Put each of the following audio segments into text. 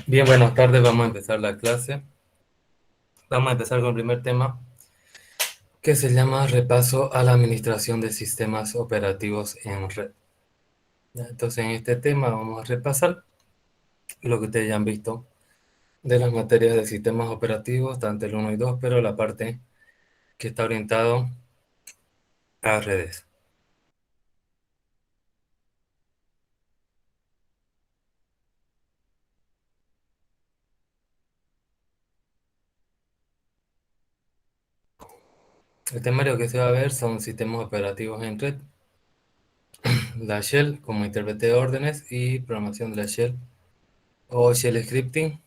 Bien, buenas tardes. Vamos a empezar la clase. Vamos a empezar con el primer tema que se llama repaso a la administración de sistemas operativos en red. Entonces, en este tema vamos a repasar lo que ustedes ya han visto de las materias de sistemas operativos, tanto el uno y 2, pero la parte que está orientado a redes. El temario que se va a ver son sistemas operativos en red, la shell como intérprete de órdenes y programación de la shell o shell scripting,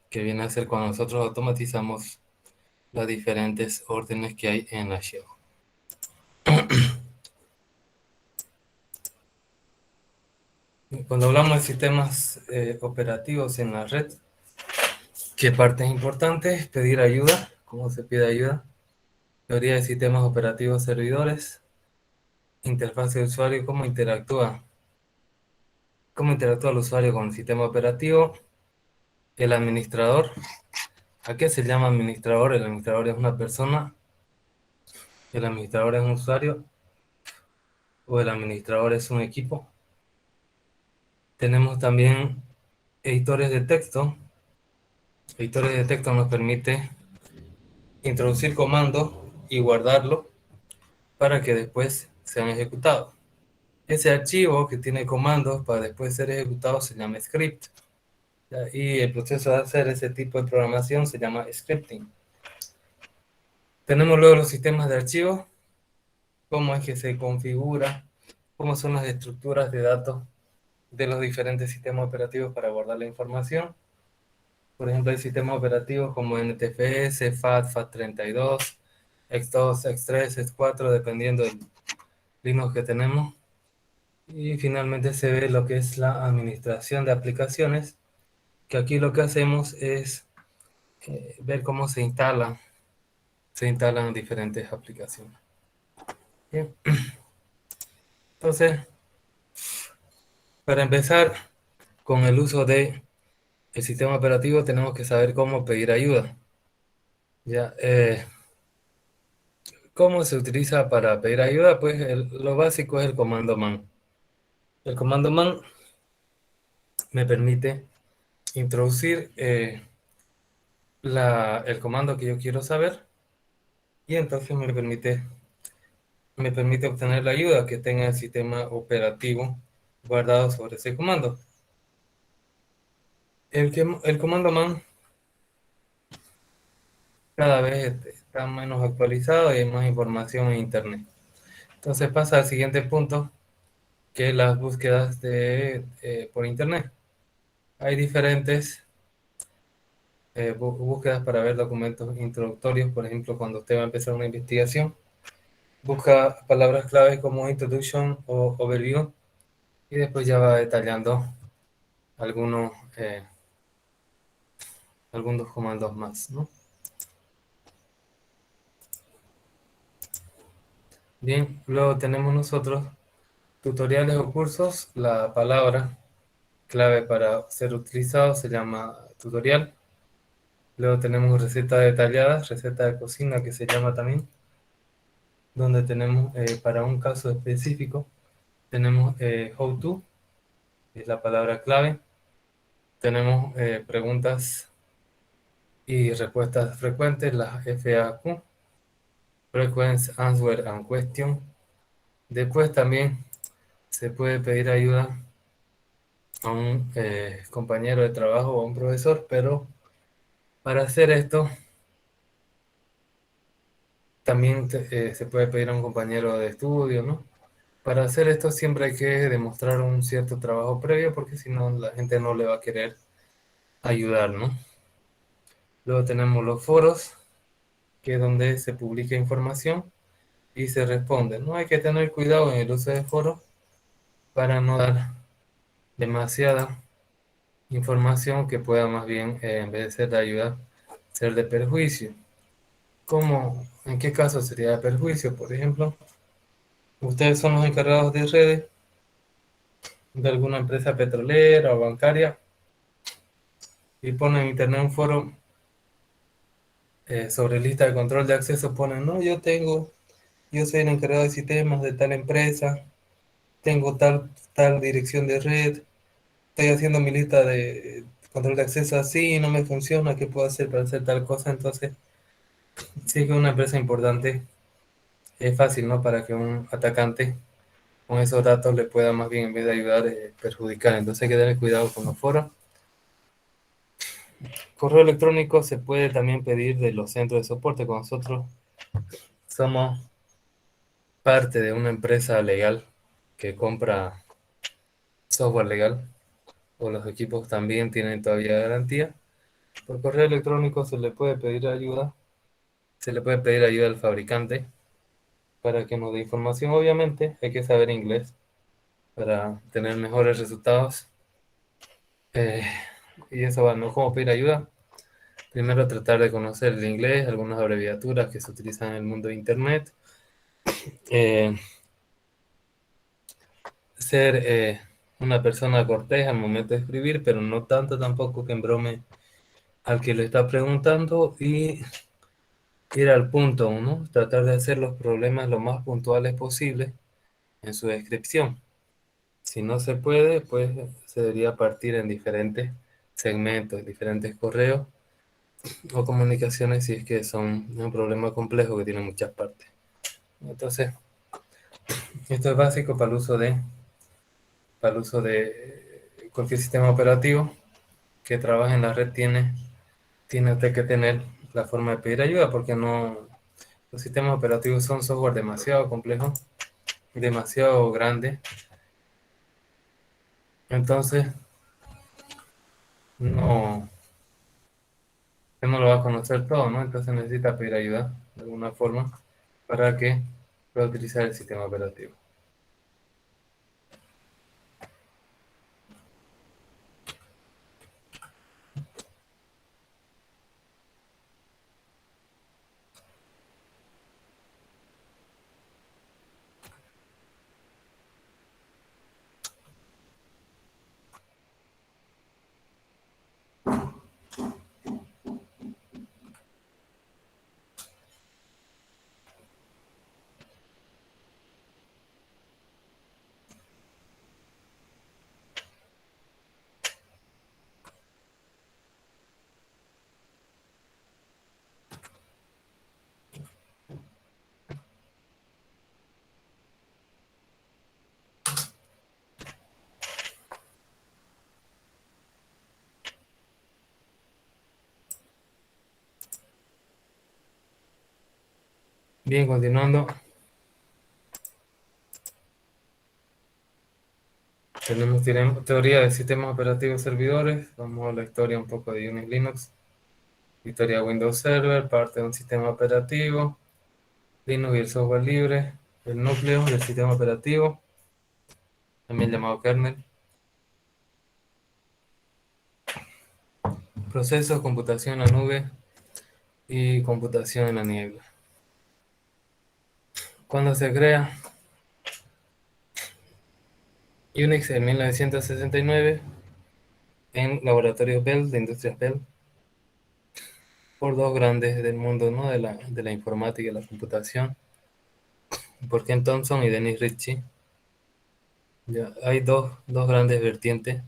que viene a ser cuando nosotros automatizamos las diferentes órdenes que hay en la shell. Cuando hablamos de sistemas operativos en la red, ¿qué parte es importante? Pedir ayuda. ¿Cómo se pide ayuda? Teoría de sistemas operativos servidores, interfaz de usuario, cómo interactúa el usuario con el sistema operativo, el administrador. ¿A qué se llama administrador? El administrador es una persona, el administrador es un usuario o el administrador es un equipo. Tenemos también editores de texto. Editores de texto nos permite introducir comandos y guardarlo para que después sean ejecutados. Ese archivo que tiene comandos para después ser ejecutado se llama script. Y el proceso de hacer ese tipo de programación se llama scripting. Tenemos luego los sistemas de archivos, cómo es que se configura, cómo son las estructuras de datos de los diferentes sistemas operativos para guardar la información. Por ejemplo, hay sistemas operativos como NTFS, FAT, FAT32, X2, X3, X4, dependiendo del Linux que tenemos. Y finalmente se ve lo que es la administración de aplicaciones, que aquí lo que hacemos es ver cómo se instalan diferentes aplicaciones. Bien. Entonces, para empezar con el uso de el sistema operativo, tenemos que saber cómo pedir ayuda. Ya, ¿cómo se utiliza para pedir ayuda? Pues lo básico es el comando man. El comando man me permite introducir el comando que yo quiero saber y entonces me permite obtener la ayuda que tenga el sistema operativo guardado sobre ese comando. El comando man cada vez está menos actualizado y hay más información en internet. Entonces pasa al siguiente punto, que es las búsquedas por internet. Hay diferentes búsquedas para ver documentos introductorios. Por ejemplo, cuando usted va a empezar una investigación, busca palabras claves como introduction o overview y después ya va detallando algunos, eh, algunos comandos más, ¿no? Bien, luego tenemos nosotros tutoriales o cursos. La palabra clave para ser utilizado se llama tutorial. Luego tenemos recetas detalladas, receta de cocina que se llama también, donde tenemos para un caso específico, tenemos how to, es la palabra clave. Tenemos preguntas y respuestas frecuentes, las FAQ, Frequent Answer and Question. Después también se puede pedir ayuda a un compañero de trabajo o a un profesor, pero para hacer esto también se puede pedir a un compañero de estudio, ¿no? Para hacer esto siempre hay que demostrar un cierto trabajo previo porque si no la gente no le va a querer ayudar, ¿no? Luego tenemos los foros, que es donde se publica información y se responde. No hay que tener cuidado en el uso de foros para no dar demasiada información que pueda más bien, en vez de ser de ayuda, ser de perjuicio. ¿Cómo? ¿En qué caso sería de perjuicio? Por ejemplo, ustedes son los encargados de redes de alguna empresa petrolera o bancaria y pone en internet un foro sobre lista de control de acceso, pone, no, yo soy el encargado de sistemas de tal empresa, tengo tal dirección de red, estoy haciendo mi lista de control de acceso así, no me funciona, ¿qué puedo hacer para hacer tal cosa? Entonces, sí que una empresa importante es fácil, ¿no? Para que un atacante con esos datos le pueda más bien, en vez de ayudar, perjudicar. Entonces hay que tener cuidado con los foros. Correo electrónico se puede también pedir de los centros de soporte. Cuando nosotros somos parte de una empresa legal que compra software legal, o los equipos también tienen todavía garantía, por correo electrónico se le puede pedir ayuda, se le puede pedir ayuda al fabricante para que nos dé información. Obviamente hay que saber inglés para tener mejores resultados. Eh, y eso va, ¿no? ¿Cómo pedir ayuda? Primero tratar de conocer el inglés, algunas abreviaturas que se utilizan en el mundo de Internet. Eh, ser una persona cortés al momento de escribir, pero no tanto tampoco que embrome al que le está preguntando, y ir al punto, ¿no? Tratar de hacer los problemas lo más puntuales posible en su descripción. Si no se puede, pues se debería partir en diferentes segmentos, diferentes correos o comunicaciones si es que son un problema complejo que tiene muchas partes. Entonces, esto es básico para el uso de cualquier sistema operativo que trabaje en la red. Tiene usted que tener la forma de pedir ayuda, porque no, los sistemas operativos son software demasiado complejos, demasiado grande. Entonces, no, usted no lo va a conocer todo, ¿no? Entonces necesita pedir ayuda de alguna forma para que pueda utilizar el sistema operativo. Bien, continuando, tenemos teoría de sistemas operativos servidores. Vamos a la historia un poco de Unix Linux. Historia de Windows Server, parte de un sistema operativo, Linux y el software libre, el núcleo del sistema operativo, también llamado kernel, procesos, computación en la nube y computación en la niebla. Cuando se crea Unix en 1969 en Laboratorio Bell, de Industrias Bell, por dos grandes del mundo, ¿no? de la informática y la computación, por Ken Thompson y Dennis Ritchie. Ya, hay dos grandes vertientes.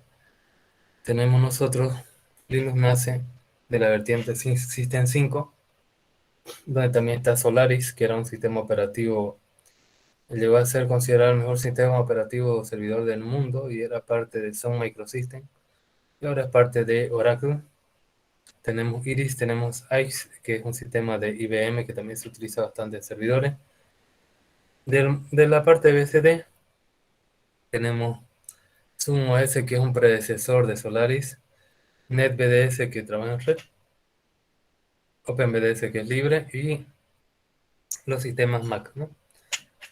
Tenemos nosotros, Linux nace de la vertiente System 5, donde también está Solaris, que era un sistema operativo, llegó a ser considerado el mejor sistema operativo servidor del mundo y era parte de Sun Microsystems, y ahora es parte de Oracle. Tenemos Iris, tenemos ICE, que es un sistema de IBM que también se utiliza bastante en servidores. De la parte de BCD tenemos SunOS, que es un predecesor de Solaris, NetBDS, que trabaja en red, OpenBDS, que es libre, y los sistemas Mac, ¿no?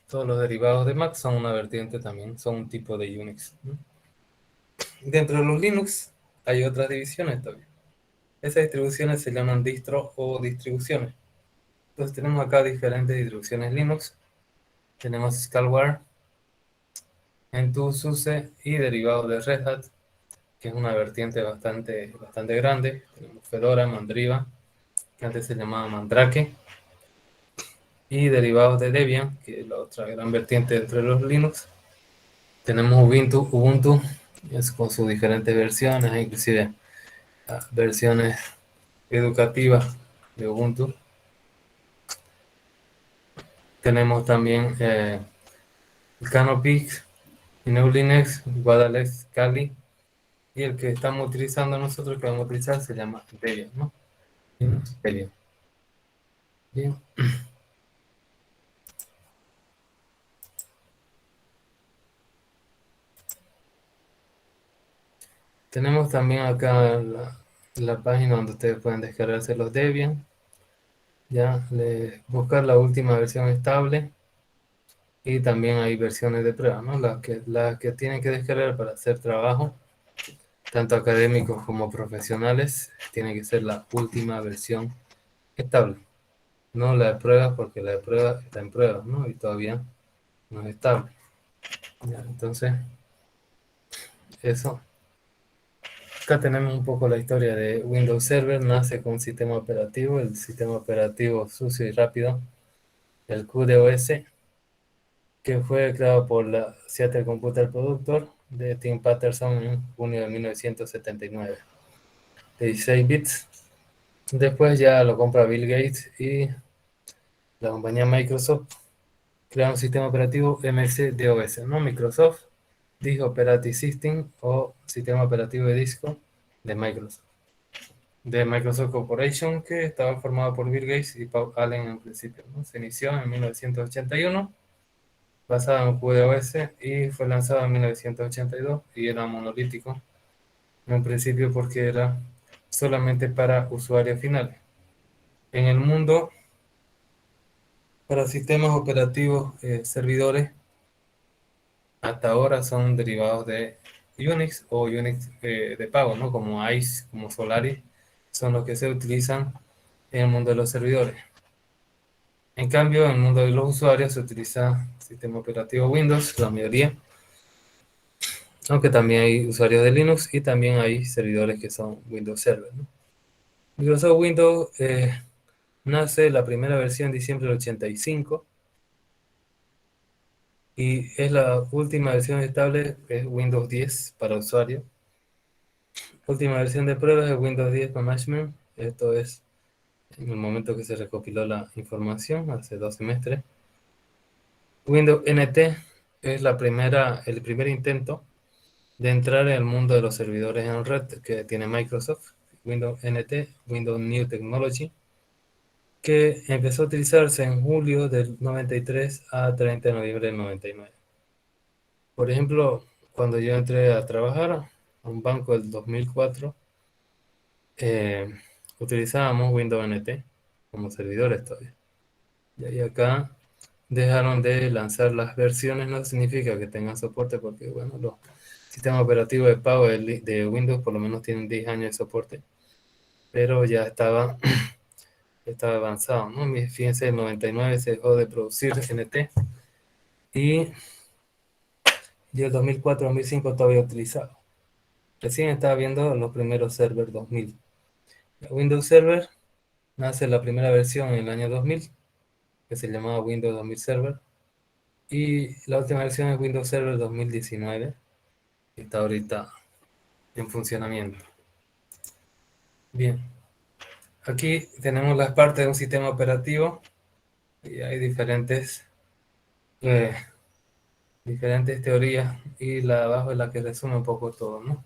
Todos los derivados de Mac son una vertiente también, son un tipo de Unix, ¿no? Dentro de los Linux hay otras divisiones también. Esas distribuciones se llaman distro o distribuciones. Entonces tenemos acá diferentes distribuciones Linux. Tenemos Scalware, GentooSUSE y derivados de Red Hat. que es una vertiente bastante grande. Tenemos Fedora, Mandriva, que antes se llamaba Mandrake, y derivados de Debian, que es la otra gran vertiente entre los Linux. Tenemos Ubuntu es con sus diferentes versiones, inclusive versiones educativas de Ubuntu. Tenemos también Canopy, GNU Linux, Guadalest, Kali, y el que estamos utilizando nosotros, que vamos a utilizar, se llama Debian, ¿no? Debian. Bien. Tenemos también acá la página donde ustedes pueden descargarse los Debian, ya, buscar la última versión estable, y también hay versiones de prueba, ¿no? Las que tienen que descargar para hacer trabajo, tanto académicos como profesionales, tiene que ser la última versión estable. No la de pruebas, porque la de pruebas está en pruebas, ¿no? Y todavía no es estable. Ya, entonces, eso. Acá tenemos un poco la historia de Windows Server. Nace con un sistema operativo, el sistema operativo sucio y rápido, el QDOS, que fue creado por la Seattle Computer Productor de Tim Patterson en junio de 1979, de 16 bits. Después ya lo compra Bill Gates y la compañía Microsoft crea un sistema operativo MS-DOS, ¿no? Microsoft Disk Operating System, o sistema operativo de disco de Microsoft. De Microsoft Corporation, que estaba formado por Bill Gates y Paul Allen en principio, ¿no? Se inició en 1981, basado en QoS, y fue lanzado en 1982, y era monolítico en un principio porque era solamente para usuarios finales. En el mundo, para sistemas operativos servidores, hasta ahora son derivados de Unix o Unix de pago, ¿no? Como ICE, como Solaris, son los que se utilizan en el mundo de los servidores. En cambio, en el mundo de los usuarios se utiliza sistema operativo Windows, la mayoría, aunque también hay usuarios de Linux y también hay servidores que son Windows Server, ¿no? Microsoft Windows nace la primera versión en diciembre del 85, y es la última versión estable, es Windows 10 para usuarios. Última versión de pruebas es Windows 10 Management. Esto es en el momento que se recopiló la información, hace 2 semestres. Windows NT es el primer intento de entrar en el mundo de los servidores en red que tiene Microsoft. Windows NT, Windows New Technology, que empezó a utilizarse en julio del 93 a 30 de noviembre del 99. Por ejemplo, cuando yo entré a trabajar a un banco del 2004, eh, utilizábamos Windows NT como servidores todavía. Y acá dejaron de lanzar las versiones. No significa que tengan soporte, porque bueno, los sistemas operativos de pago de Windows por lo menos tienen 10 años de soporte, pero ya estaba avanzado, ¿no? Fíjense, en el 99 se dejó de producir NT, y el 2004-2005 todavía utilizado. Recién estaba viendo los primeros server 2000. Windows Server nace la primera versión en el año 2000, que se llamaba Windows 2000 Server, y la última versión es Windows Server 2019, que está ahorita en funcionamiento. Bien, aquí tenemos las partes de un sistema operativo, y hay eh, diferentes teorías, y la de abajo es la que resume un poco todo, ¿no?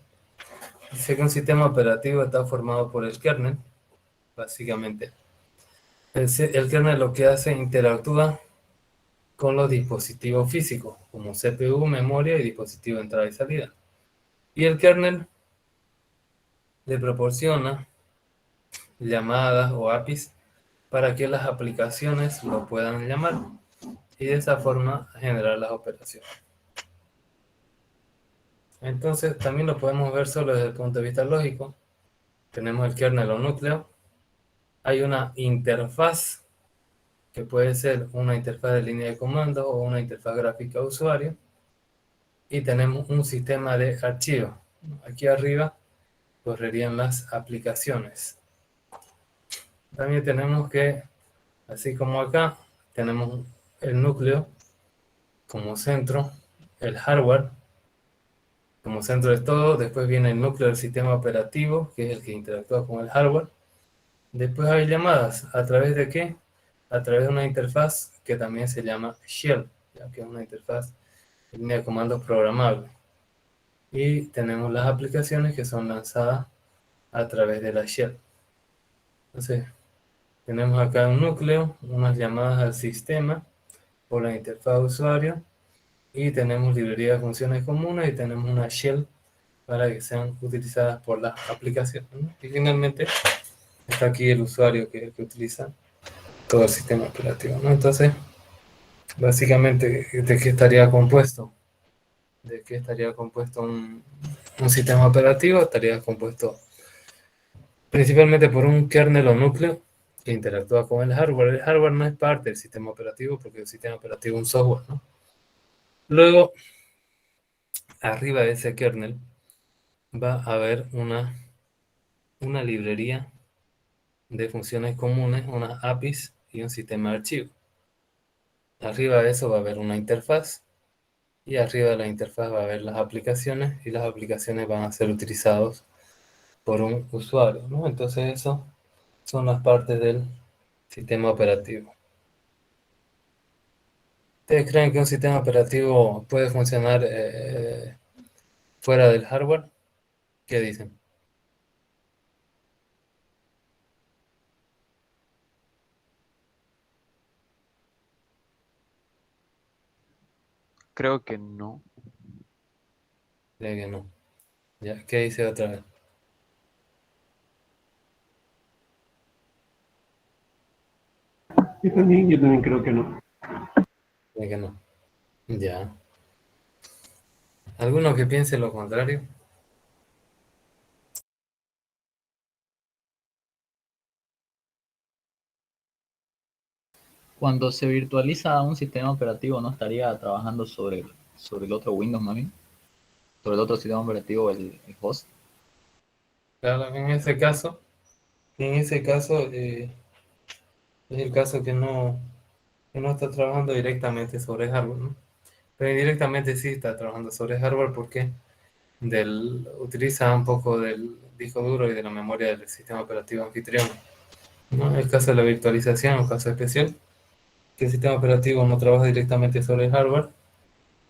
Dice que un sistema operativo está formado por el kernel, básicamente. El kernel lo que hace, interactúa con los dispositivos físicos, como CPU, memoria y dispositivo de entrada y salida. Y el kernel le proporciona llamadas o APIs para que las aplicaciones lo puedan llamar, y de esa forma generar las operaciones. Entonces también lo podemos ver solo desde el punto de vista lógico. Tenemos el kernel o núcleo. Hay una interfaz, que puede ser una interfaz de línea de comando o una interfaz gráfica de usuario. Y tenemos un sistema de archivos. Aquí arriba correrían las aplicaciones. También tenemos que, así como acá, tenemos el núcleo como centro, el hardware como centro de todo. Después viene el núcleo del sistema operativo, que es el que interactúa con el hardware. Después hay llamadas. ¿A través de qué? A través de una interfaz que también se llama Shell, ya que es una interfaz de línea de comandos programable. Y tenemos las aplicaciones que son lanzadas a través de la Shell. Entonces, tenemos acá un núcleo, unas llamadas al sistema por la interfaz de usuario, y tenemos librería de funciones comunes y tenemos una shell para que sean utilizadas por las aplicaciones, ¿no? Y finalmente está aquí el usuario que utiliza todo el sistema operativo, ¿no? Entonces, básicamente, ¿de qué estaría compuesto? ¿De qué estaría compuesto un sistema operativo? Estaría compuesto principalmente por un kernel o núcleo que interactúa con el hardware. El hardware no es parte del sistema operativo porque el sistema operativo es un software, ¿no? Luego, arriba de ese kernel va a haber una librería de funciones comunes, unas APIs y un sistema de archivos. Arriba de eso va a haber una interfaz y arriba de la interfaz va a haber las aplicaciones y las aplicaciones van a ser utilizadas por un usuario, ¿no? Entonces eso son las partes del sistema operativo. ¿Ustedes creen que un sistema operativo puede funcionar fuera del hardware? ¿Qué dicen? Creo que no. Creo que no. ¿Ya? ¿Qué dice otra vez? Yo también creo que no. Creo que no. Ya. ¿Alguno que piense lo contrario? Cuando se virtualiza un sistema operativo, ¿no estaría trabajando sobre el otro Windows más bien? Sobre el otro sistema operativo, el host. Claro, en ese caso es el caso que no está trabajando directamente sobre hardware, ¿no? Pero indirectamente sí está trabajando sobre hardware porque utiliza un poco del disco duro y de la memoria del sistema operativo anfitrión, ¿no? En el caso de la virtualización, un caso especial, que el sistema operativo no trabaja directamente sobre el hardware,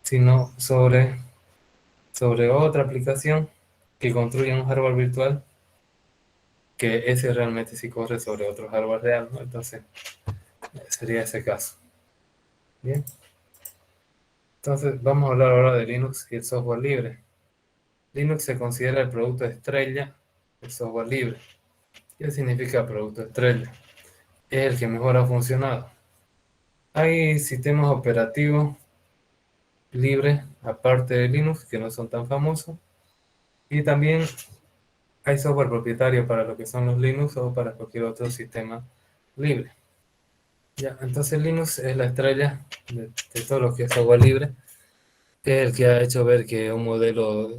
sino sobre otra aplicación que construye un hardware virtual, que ese realmente sí corre sobre otro hardware real, ¿no? Entonces, sería ese caso. Bien. Entonces, vamos a hablar ahora de Linux y el software libre. Linux se considera el producto estrella del software libre. ¿Qué significa producto estrella? Es el que mejor ha funcionado. Hay sistemas operativos libres, aparte de Linux, que no son tan famosos. Y también hay software propietario para lo que son los Linux o para cualquier otro sistema libre. Ya, entonces Linux es la estrella de todo lo que es software libre. Es el que ha hecho ver que un modelo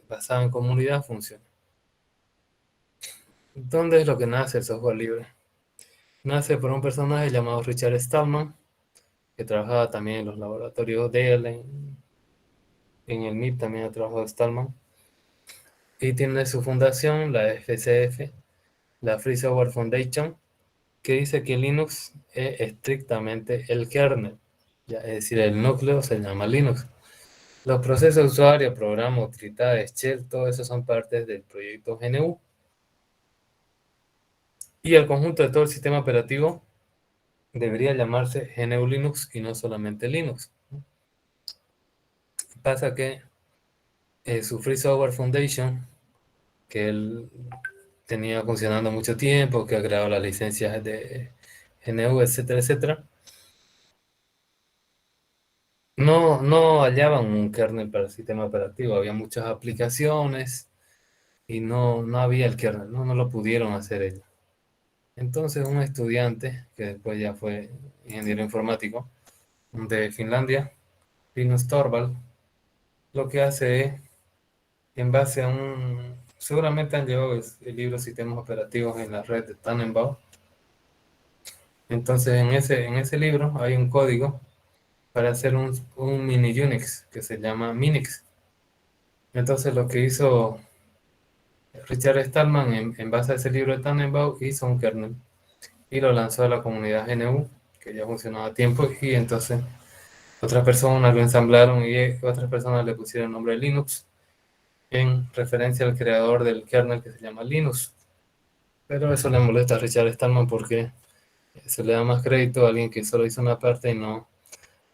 basado en comunidad funciona. ¿Dónde es lo que nace el software libre? Nace por un personaje llamado Richard Stallman, que trabajaba también en los laboratorios Dell, en el MIT también ha trabajado Stallman, y tiene su fundación, la FCF, la Free Software Foundation, que dice que Linux es estrictamente el kernel, ya, es decir, el núcleo se llama Linux. Los procesos de usuario, programas, utilidades, shell, todo eso son partes del proyecto GNU. Y el conjunto de todo el sistema operativo debería llamarse GNU Linux y no solamente Linux. Pasa que su Free Software Foundation, que él tenía funcionando mucho tiempo, que ha creado las licencias de GNU, etcétera, etcétera, no hallaban un kernel para el sistema operativo. Había muchas aplicaciones y no había el kernel, no lo pudieron hacer ellos. Entonces un estudiante, que después ya fue ingeniero informático, de Finlandia, Linus Torvald, lo que hace es en base a seguramente han llevado el libro Sistemas Operativos en la red de Tannenbaum. Entonces en ese libro hay un código para hacer un mini Unix que se llama Minix. Entonces lo que hizo Richard Stallman en base a ese libro de Tannenbaum hizo un kernel y lo lanzó a la comunidad GNU, que ya funcionaba a tiempo, y entonces otras personas lo ensamblaron y otras personas le pusieron el nombre de Linux en referencia al creador del kernel que se llama Linux. Pero eso le molesta a Richard Stallman porque se le da más crédito a alguien que solo hizo una parte y no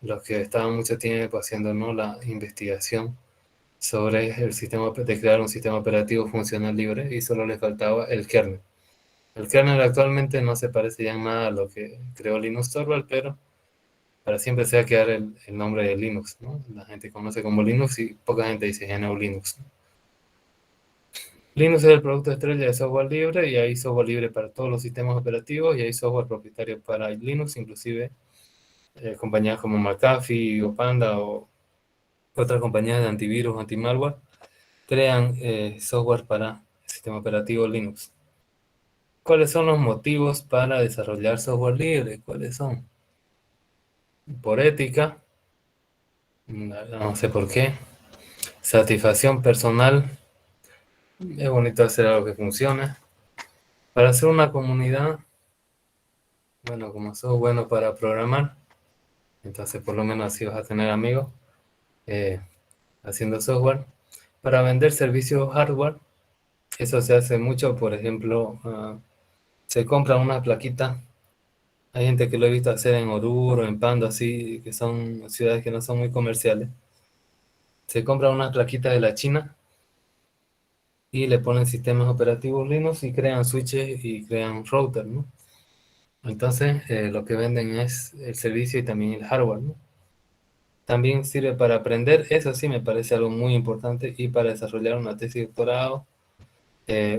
los que estaban mucho tiempo haciendo, ¿no?, la investigación sobre el sistema de crear un sistema operativo funcional libre y solo le faltaba el kernel. El kernel actualmente no se parece ya en nada a lo que creó Linus Torvald, pero para siempre se va a quedar el nombre de Linux, ¿no? La gente conoce como Linux y poca gente dice GNU Linux, ¿no? Linux es el producto estrella de software libre y hay software libre para todos los sistemas operativos y hay software propietario para Linux, inclusive compañías como McAfee o Panda o otras compañías de antivirus, antimalware, crean software para el sistema operativo Linux. ¿Cuáles son los motivos para desarrollar software libre? ¿Cuáles son? Por ética, no sé por qué. Satisfacción personal, es bonito hacer algo que funcione. Para hacer una comunidad, bueno, como sos bueno para programar, entonces por lo menos así vas a tener amigos eh, haciendo software. Para vender servicios hardware, eso se hace mucho, por ejemplo, se compra una plaquita. Hay gente que lo he visto hacer en Oruro, en Pando, así, que son ciudades que no son muy comerciales. Se compra una plaquita de la China y le ponen sistemas operativos Linux y crean switches y crean router, ¿no? Entonces, lo que venden es el servicio y también el hardware, ¿no? También sirve para aprender, eso sí me parece algo muy importante, y para desarrollar una tesis de doctorado,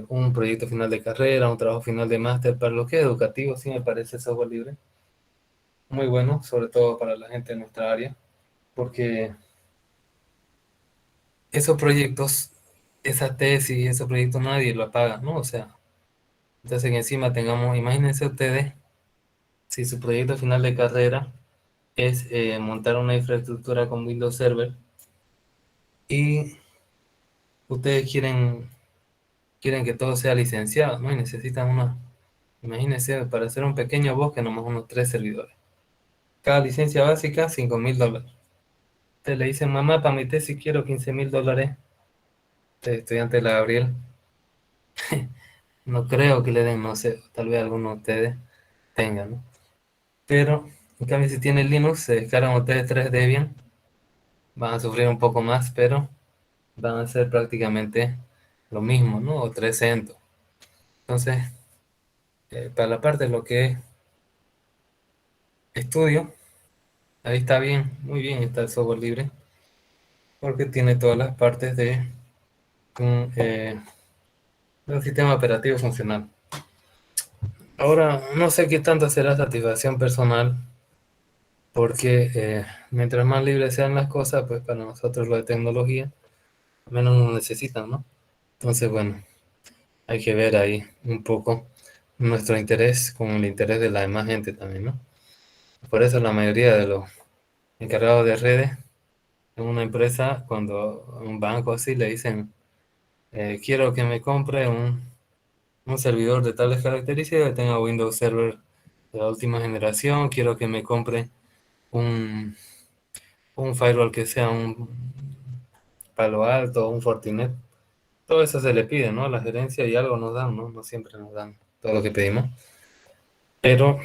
un proyecto final de carrera, un trabajo final de máster, para lo que es educativo, sí me parece software libre. Muy bueno, sobre todo para la gente de nuestra área, porque esos proyectos, esa tesis, esos proyectos nadie lo paga, ¿no? O sea, entonces que encima tengamos, imagínense ustedes, si su proyecto final de carrera es montar una infraestructura con Windows Server y ustedes quieren que todo sea licenciado, ¿no? Y necesitan imagínense, para hacer un pequeño bosque, nomás unos 3 servidores. Cada licencia básica, $5,000. Ustedes le dicen, mamá, para mi tesis quiero $15,000. Este estudiante de la Gabriel, no creo que le den, no sé, tal vez alguno de ustedes tengan, ¿no? Pero, en cambio, si tienen Linux, se descargan ustedes 3 Debian, van a sufrir un poco más, pero van a ser prácticamente lo mismo, ¿no? O 3 CentOS. Entonces, para la parte de lo que es estudio, ahí está bien, muy bien está el software libre, porque tiene todas las partes de un sistema operativo funcional. Ahora, no sé qué tanto será satisfacción personal, porque mientras más libres sean las cosas, pues para nosotros lo de tecnología, menos nos necesitan, ¿no? Entonces, bueno, hay que ver ahí un poco nuestro interés con el interés de la demás gente también, ¿no? Por eso la mayoría de los encargados de redes en una empresa, cuando a un banco así le dicen, quiero que me compre un servidor de tales características que tenga Windows Server de la última generación, quiero que me compre un, un firewall que sea un Palo Alto, un Fortinet. Todo eso se le pide, ¿no? A la gerencia y algo nos dan, ¿no? No siempre nos dan todo lo que pedimos. Pero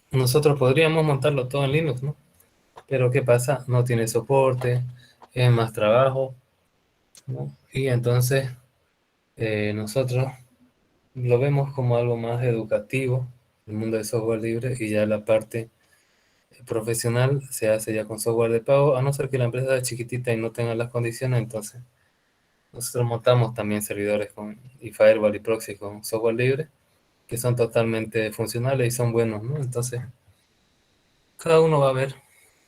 nosotros podríamos montarlo todo en Linux, ¿no? Pero ¿qué pasa? No tiene soporte, es más trabajo, ¿no? Y entonces nosotros lo vemos como algo más educativo, el mundo de software libre, y ya la parte profesional se hace ya con software de pago, a no ser que la empresa sea chiquitita y no tenga las condiciones. Entonces nosotros montamos también servidores y firewall y proxy con software libre, que son totalmente funcionales y son buenos, ¿no? Entonces, cada uno va a ver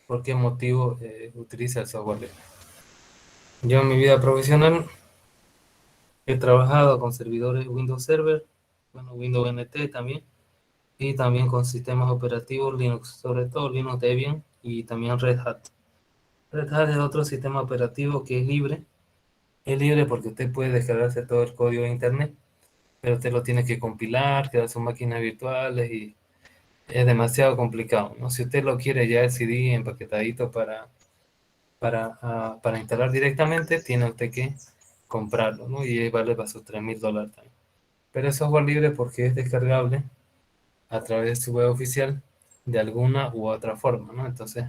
por qué motivo utiliza el software libre. Yo en mi vida profesional he trabajado con servidores Windows Server, bueno, Windows NT también, y también con sistemas operativos Linux, sobre todo Linux Debian y también Red Hat. Red Hat es otro sistema operativo que es libre. Es libre porque usted puede descargarse todo el código de internet, pero usted lo tiene que compilar, crear sus máquinas virtuales y es demasiado complicado, ¿no? Si usted lo quiere ya el CD empaquetadito para instalar directamente, tiene usted que comprarlo, ¿no? Y vale para sus $3,000 también. Pero es software libre porque es descargable a través de su web oficial de alguna u otra forma, ¿no? Entonces,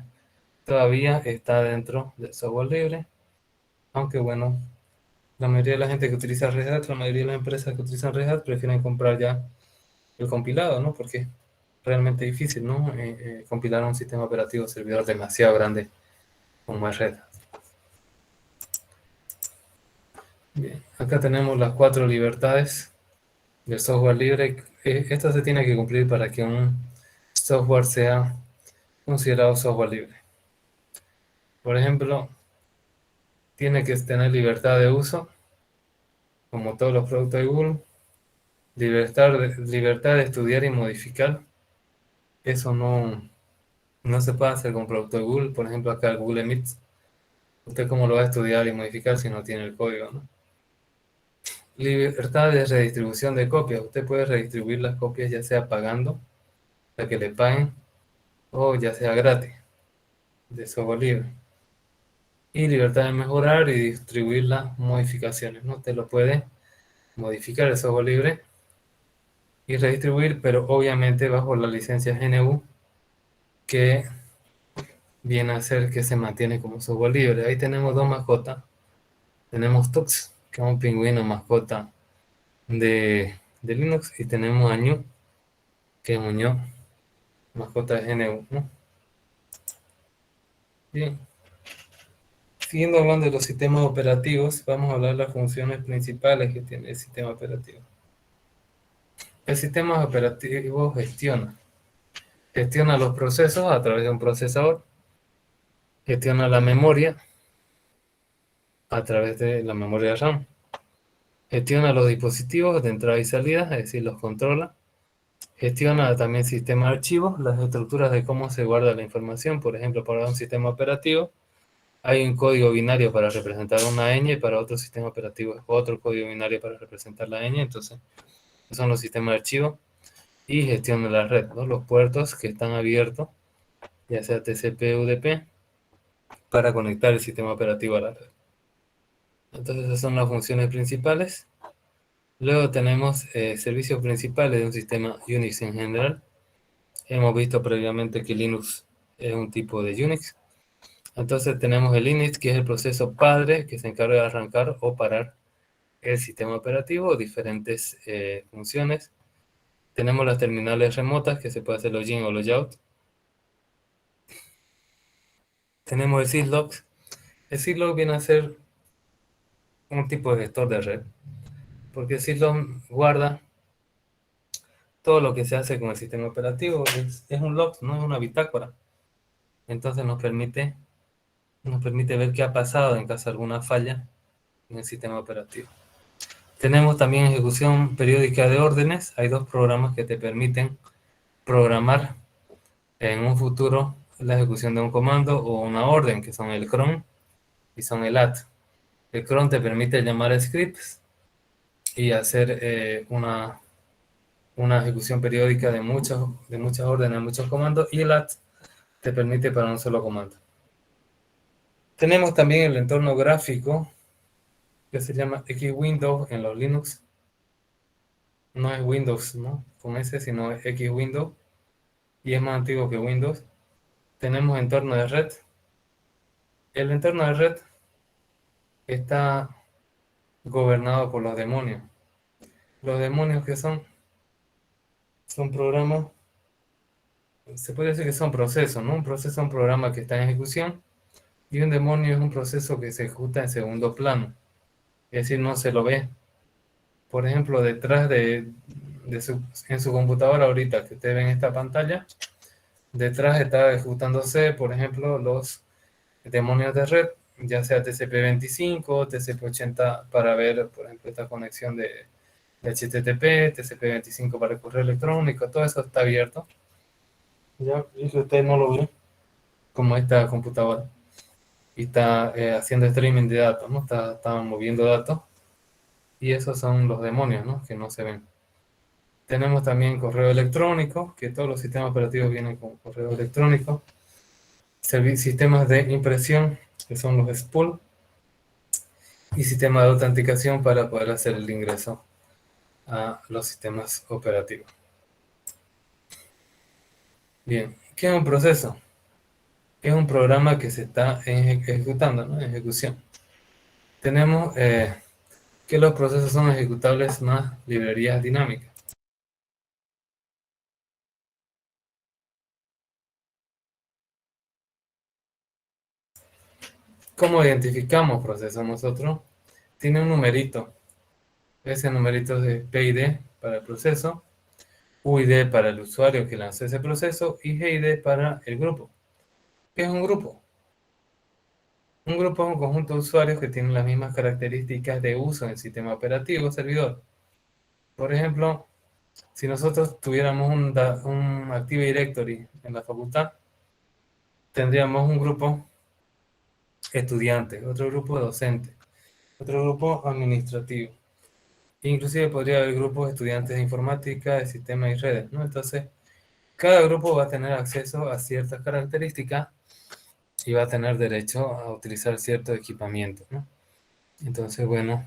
todavía está dentro del software libre, aunque bueno, la mayoría de la gente que utiliza Red Hat, la mayoría de las empresas que utilizan Red Hat prefieren comprar ya el compilado, ¿no? Porque es realmente difícil, ¿no? Compilar un sistema operativo servidor demasiado grande como es Red Hat. Bien, acá tenemos las 4 libertades del software libre. Esto se tiene que cumplir para que un software sea considerado software libre. Por ejemplo, tiene que tener libertad de uso, como todos los productos de Google, libertad de estudiar y modificar. Eso no se puede hacer con producto de Google. Por ejemplo, acá el Google Meet. ¿Usted cómo lo va a estudiar y modificar si no tiene el código, no? Libertad de redistribución de copias. Usted puede redistribuir las copias ya sea pagando, para que le paguen, o ya sea gratis, de software libre. Y libertad de mejorar y distribuir las modificaciones, ¿no? Usted lo puede modificar el software libre y redistribuir, pero obviamente bajo la licencia GNU, que viene a ser que se mantiene como software libre. Ahí tenemos dos mascotas. Tenemos Tux, que es un pingüino mascota de Linux, y tenemos a Ñu, que es un Ñu, mascota de GNU, ¿no? Bien, siguiendo hablando de los sistemas operativos, vamos a hablar de las funciones principales que tiene el sistema operativo. El sistema operativo gestiona los procesos a través de un procesador, gestiona la memoria a través de la memoria RAM, gestiona los dispositivos de entrada y salida, es decir, los controla, gestiona también sistemas de archivos, las estructuras de cómo se guarda la información. Por ejemplo, para un sistema operativo hay un código binario para representar una ñ, y para otro sistema operativo otro código binario para representar la ñ. Entonces, son los sistemas de archivo. Y gestiona la red, ¿no? Los puertos que están abiertos, ya sea TCP o UDP, para conectar el sistema operativo a la red. Entonces, esas son las funciones principales. Luego tenemos servicios principales de un sistema Unix en general. Hemos visto previamente que Linux es un tipo de Unix. Entonces tenemos el init, que es el proceso padre que se encarga de arrancar o parar el sistema operativo, diferentes funciones. Tenemos las terminales remotas, que se puede hacer login o logout. Tenemos el syslog. El syslog viene a ser un tipo de gestor de red, porque el syslog guarda todo lo que se hace con el sistema operativo. Es un log, no es una bitácora. Entonces nos permite ver qué ha pasado en caso de alguna falla en el sistema operativo. Tenemos también ejecución periódica de órdenes. Hay dos programas que te permiten programar en un futuro la ejecución de un comando o una orden, que son el cron y son el add. El cron te permite llamar scripts y hacer una ejecución periódica de muchas órdenes, muchos comandos, y el add te permite para un solo comando. Tenemos también el entorno gráfico, que se llama Xwindow en los Linux. No es Windows, ¿no? Con ese, sino es Xwindow, y es más antiguo que Windows. Tenemos entorno de red. El entorno de red está gobernado por los demonios. Los demonios, que son programas, se puede decir que son procesos, ¿no? Un proceso es un programa que está en ejecución, y un demonio es un proceso que se ejecuta en segundo plano, es decir, no se lo ve. Por ejemplo, detrás en su computadora ahorita que usted ve en esta pantalla, detrás está ejecutándose, por ejemplo, los demonios de red, ya sea TCP/25, TCP/80 para ver, por ejemplo, esta conexión de HTTP, TCP/25 para el correo electrónico, todo eso está abierto. Ya, y si usted no lo ve, como esta computadora, y está haciendo streaming de datos, ¿no? Está moviendo datos, y esos son los demonios, ¿no? Que no se ven. Tenemos también correo electrónico, que todos los sistemas operativos vienen con correo electrónico. Sistemas de impresión, que son los spool, y sistemas de autenticación para poder hacer el ingreso a los sistemas operativos. Bien, ¿qué es un proceso? Es un programa que se está ejecutando, ¿no? En ejecución. Tenemos que los procesos son ejecutables más librerías dinámicas. ¿Cómo identificamos procesos nosotros? Tiene un numerito. Ese numerito es de PID para el proceso, UID para el usuario que lanzó ese proceso y GID para el grupo. ¿Qué es un grupo? Un grupo es un conjunto de usuarios que tienen las mismas características de uso en el sistema operativo o servidor. Por ejemplo, si nosotros tuviéramos un Active Directory en la facultad, tendríamos un grupo estudiante, otro grupo docente, otro grupo administrativo. Inclusive podría haber grupos de estudiantes de informática, de sistemas y redes, ¿no? Entonces, cada grupo va a tener acceso a ciertas características y va a tener derecho a utilizar cierto equipamiento, ¿no? Entonces, bueno,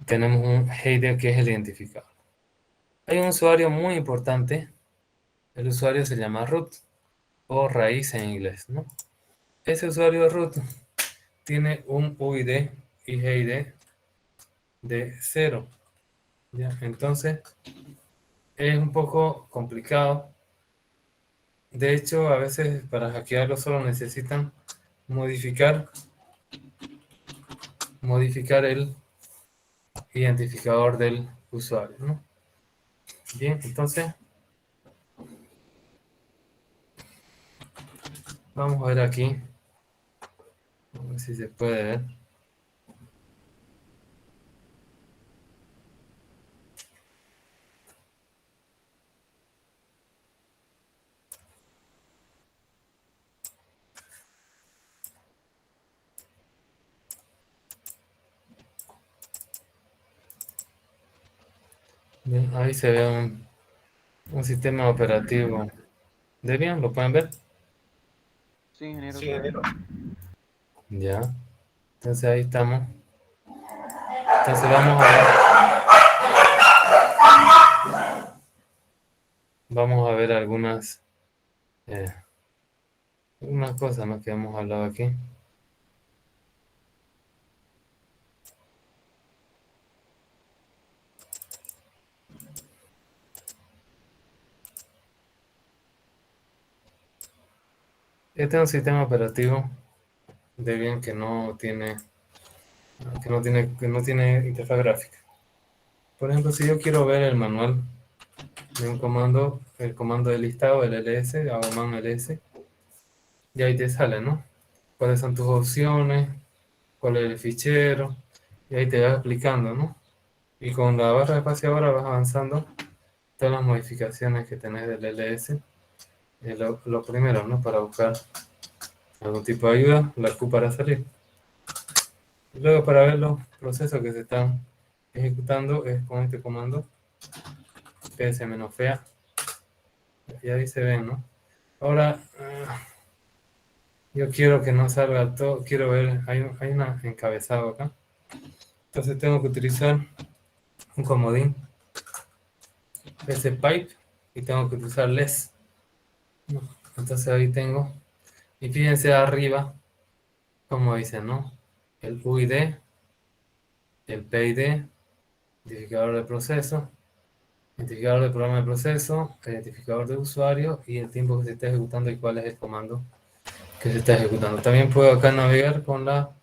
tenemos un header que es el identificador. Hay un usuario muy importante, el usuario se llama root o raíz en inglés, ¿no? Ese usuario root tiene un UID y GID de 0, ¿ya? Entonces, es un poco complicado. De hecho, a veces para hackearlo solo necesitan modificar, modificar el identificador del usuario, ¿no? Bien, entonces vamos a ver aquí, a ver si se puede ver. Bien, ahí se ve un sistema operativo. ¿Debian? ¿Lo pueden ver? Sí, ingeniero, Sí, se ve. ya. Entonces ahí estamos. Entonces vamos a ver algunas eh, unas cosas más que hemos hablado aquí. Este es un sistema operativo Debian que no tiene interfaz gráfica. Por ejemplo, si yo quiero ver el manual de un comando, el comando de listado, el ls, hago man ls, y ahí te sale, ¿no? Cuáles son tus opciones, cuál es el fichero, y ahí te va explicando, ¿no? Y con la barra de espaciadora vas avanzando todas las modificaciones que tenés del ls. Lo primero, ¿no? Para buscar algún tipo de ayuda, la Q para salir. Y luego para ver los procesos que se están ejecutando es con este comando ps-fea. Y ahí se ven, ¿no? Ahora, yo quiero que no salga todo, quiero ver, hay un encabezado acá. Entonces tengo que utilizar un comodín pipe y tengo que utilizar less. Entonces ahí tengo, y fíjense arriba, como dice, ¿no? El UID, el PID, identificador de proceso, identificador del programa de proceso, el identificador de usuario y el tiempo que se está ejecutando y cuál es el comando que se está ejecutando. También puedo acá navegar con la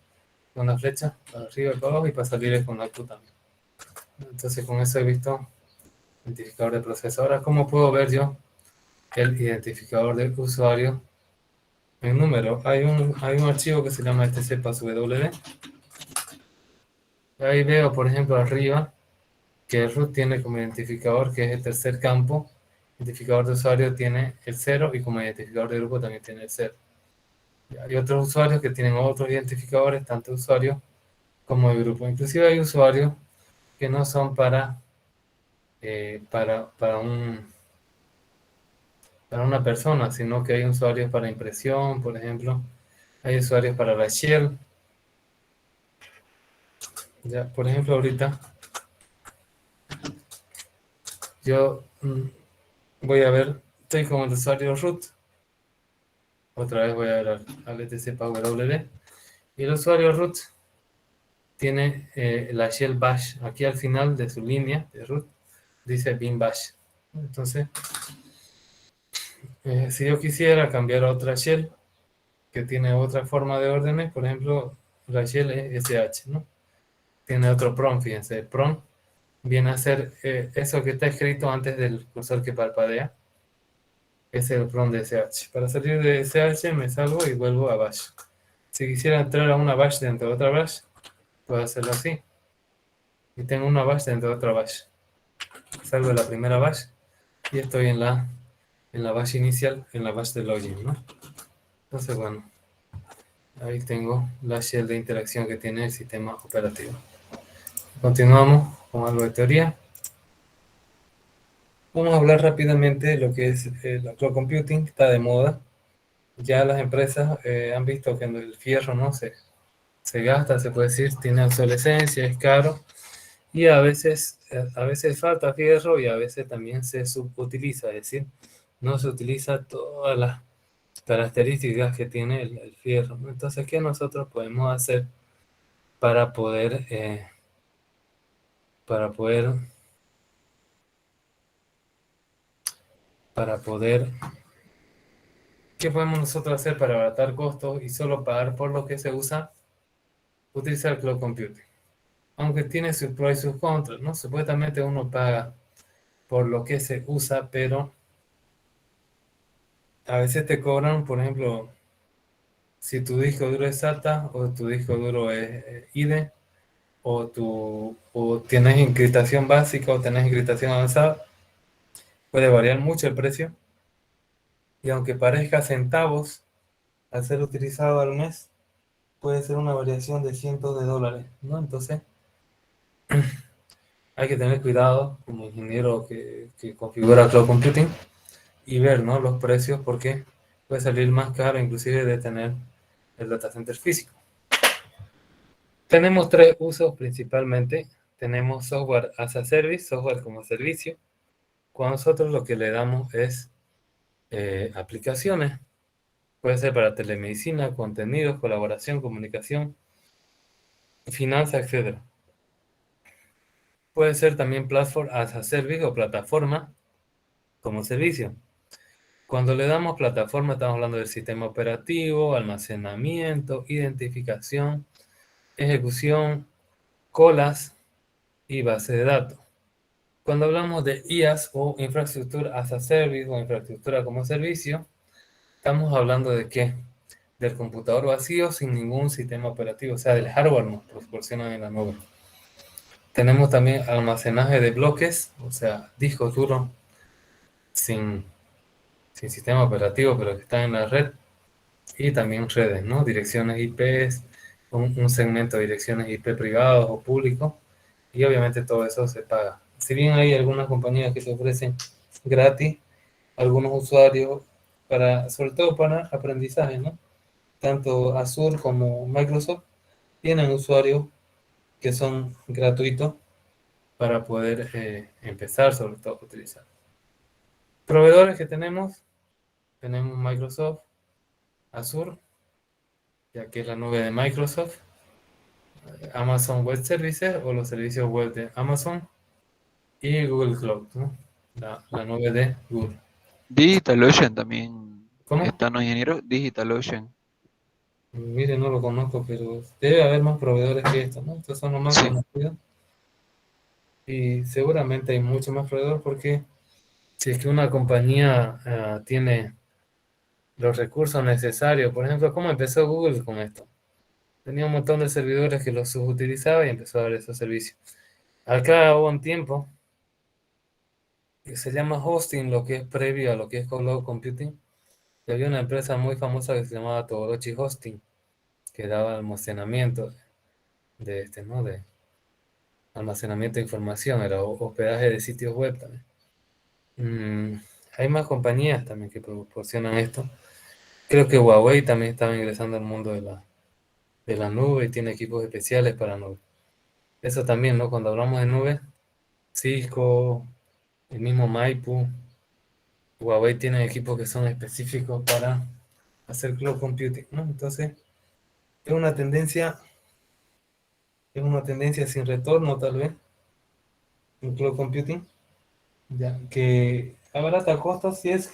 flecha para arriba y para abajo y para salir con la Q también. Entonces con eso he visto identificador de proceso. Ahora, ¿cómo puedo ver yo el identificador del usuario en número. Hay un archivo que se llama etcpasswd. Ahí veo, por ejemplo, arriba que el root tiene como identificador, que es el tercer campo. Identificador de usuario tiene el 0 y como identificador de grupo también tiene el 0. Hay otros usuarios que tienen otros identificadores, tanto de usuario como de grupo. Inclusive hay usuarios que no son para una persona, sino que hay usuarios para impresión, por ejemplo. Hay usuarios para la shell. Ya, por ejemplo, ahorita yo voy a ver, estoy con el usuario root. Otra vez voy a ver al etc PowerWD. Y el usuario root tiene la shell bash. Aquí al final de su línea de root dice bin bash. Entonces, si yo quisiera cambiar a otra shell que tiene otra forma de órdenes, por ejemplo, la shell es sh, ¿no? Tiene otro prompt, fíjense. El prompt viene a ser eso que está escrito antes del cursor que parpadea. Es el prompt de sh. Para salir de sh me salgo y vuelvo a bash. Si quisiera entrar a una bash dentro de otra bash, puedo hacerlo así. Y tengo una bash dentro de otra bash. Salgo de la primera bash y estoy en la bash inicial, en la bash de login, ¿no? Entonces, bueno, ahí tengo la shell de interacción que tiene el sistema operativo. Continuamos con algo de teoría. Vamos a hablar rápidamente de lo que es la cloud computing, que está de moda. Ya las empresas han visto que el fierro no se gasta, se puede decir, tiene obsolescencia, es caro. Y a veces falta fierro y a veces también se subutiliza, es decir, no se utiliza todas las características que tiene el fierro, ¿no? Entonces, ¿qué nosotros podemos hacer para poder, para poder, para poder, qué podemos nosotros hacer para abaratar costos y solo pagar por lo que se usa? Utilizar cloud computing. Aunque tiene sus pros y sus contras, ¿no? Supuestamente uno paga por lo que se usa, pero a veces te cobran, por ejemplo, si tu disco duro es SATA o tu disco duro es IDE o tienes encriptación básica o tienes encriptación avanzada, puede variar mucho el precio. Y aunque parezca centavos al ser utilizado al mes, puede ser una variación de cientos de dólares, ¿no? Entonces, hay que tener cuidado como ingeniero que configura cloud computing y ver, ¿no?, los precios, porque puede salir más caro inclusive de tener el data center físico. Tenemos tres usos principalmente. Tenemos software as a service, software como servicio. Cuando nosotros lo que le damos es aplicaciones. Puede ser para telemedicina, contenidos, colaboración, comunicación, finanzas, etc. Puede ser también platform as a service o plataforma como servicio. Cuando le damos plataforma estamos hablando del sistema operativo, almacenamiento, identificación, ejecución, colas y base de datos. Cuando hablamos de IaaS o infraestructura as a service o infraestructura como servicio, estamos hablando de qué? Del computador vacío sin ningún sistema operativo, o sea, del hardware nos proporcionan en la nube. Tenemos también almacenaje de bloques, o sea, discos duros sin sistema operativo, pero que están en la red. Y también redes, ¿no? Direcciones IP, un segmento de direcciones IP privados o públicos. Y obviamente todo eso se paga. Si bien hay algunas compañías que se ofrecen gratis, algunos usuarios, sobre todo para aprendizaje, ¿no? Tanto Azure como Microsoft tienen usuarios que son gratuitos para poder empezar, sobre todo, a utilizar. Proveedores que tenemos Microsoft, Azure, ya que es la nube de Microsoft, Amazon Web Services o los servicios web de Amazon y Google Cloud, ¿no? La nube de Google. DigitalOcean también ¿Cómo? está, ¿no, ingeniero? DigitalOcean. Mire, no lo conozco, pero debe haber más proveedores que estos, ¿no? Estos son los más Sí, conocidos. Y seguramente hay muchos más proveedores porque si es que una compañía tiene los recursos necesarios. Por ejemplo, ¿cómo empezó Google con esto? Tenía un montón de servidores que los subutilizaba y empezó a dar esos servicios. Al cabo de un tiempo, que se llama hosting, lo que es previo a lo que es cloud computing, y había una empresa muy famosa que se llamaba Todorochi Hosting, que daba almacenamiento de ¿no? De almacenamiento de información, era hospedaje de sitios web también. Hay más compañías también que proporcionan esto. Creo que Huawei también estaba ingresando al mundo de la nube y tiene equipos especiales para nube. Eso también, ¿no? Cuando hablamos de nube, Cisco, el mismo Maipu, Huawei tiene equipos que son específicos para hacer cloud computing, ¿no? Entonces, es una tendencia sin retorno tal vez, en cloud computing, ya que abarata costos si es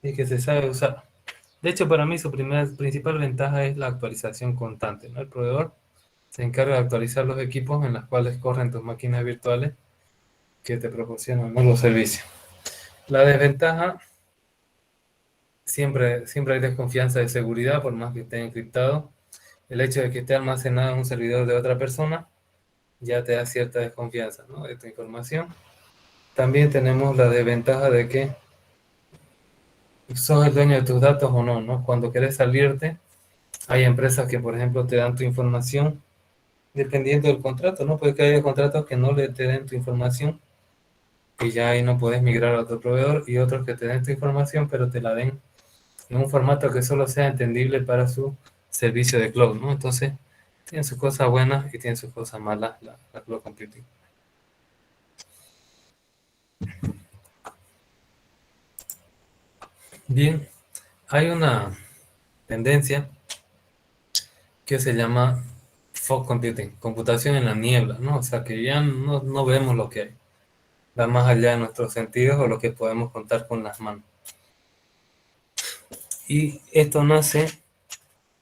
que se sabe usar. De hecho, para mí su principal ventaja es la actualización constante, ¿no? El proveedor se encarga de actualizar los equipos en los cuales corren tus máquinas virtuales que te proporcionan, ¿no? Los servicios. La desventaja, siempre hay desconfianza de seguridad, por más que esté encriptado. El hecho de que esté almacenado en un servidor de otra persona ya te da cierta desconfianza, ¿no? De tu información. También tenemos la desventaja de que sos el dueño de tus datos o no, ¿no? Cuando querés salirte, hay empresas que, por ejemplo, te dan tu información dependiendo del contrato, ¿no? Puede que haya contratos que no le te den tu información y ya ahí no puedes migrar a otro proveedor, y otros que te den tu información pero te la den en un formato que solo sea entendible para su servicio de cloud, ¿no? Entonces, tiene sus cosas buenas y tiene sus cosas malas la cloud computing. Bien, hay una tendencia que se llama fog computing, computación en la niebla, ¿no? O sea, que ya no vemos lo que hay, va más allá de nuestros sentidos o lo que podemos contar con las manos. Y esto nace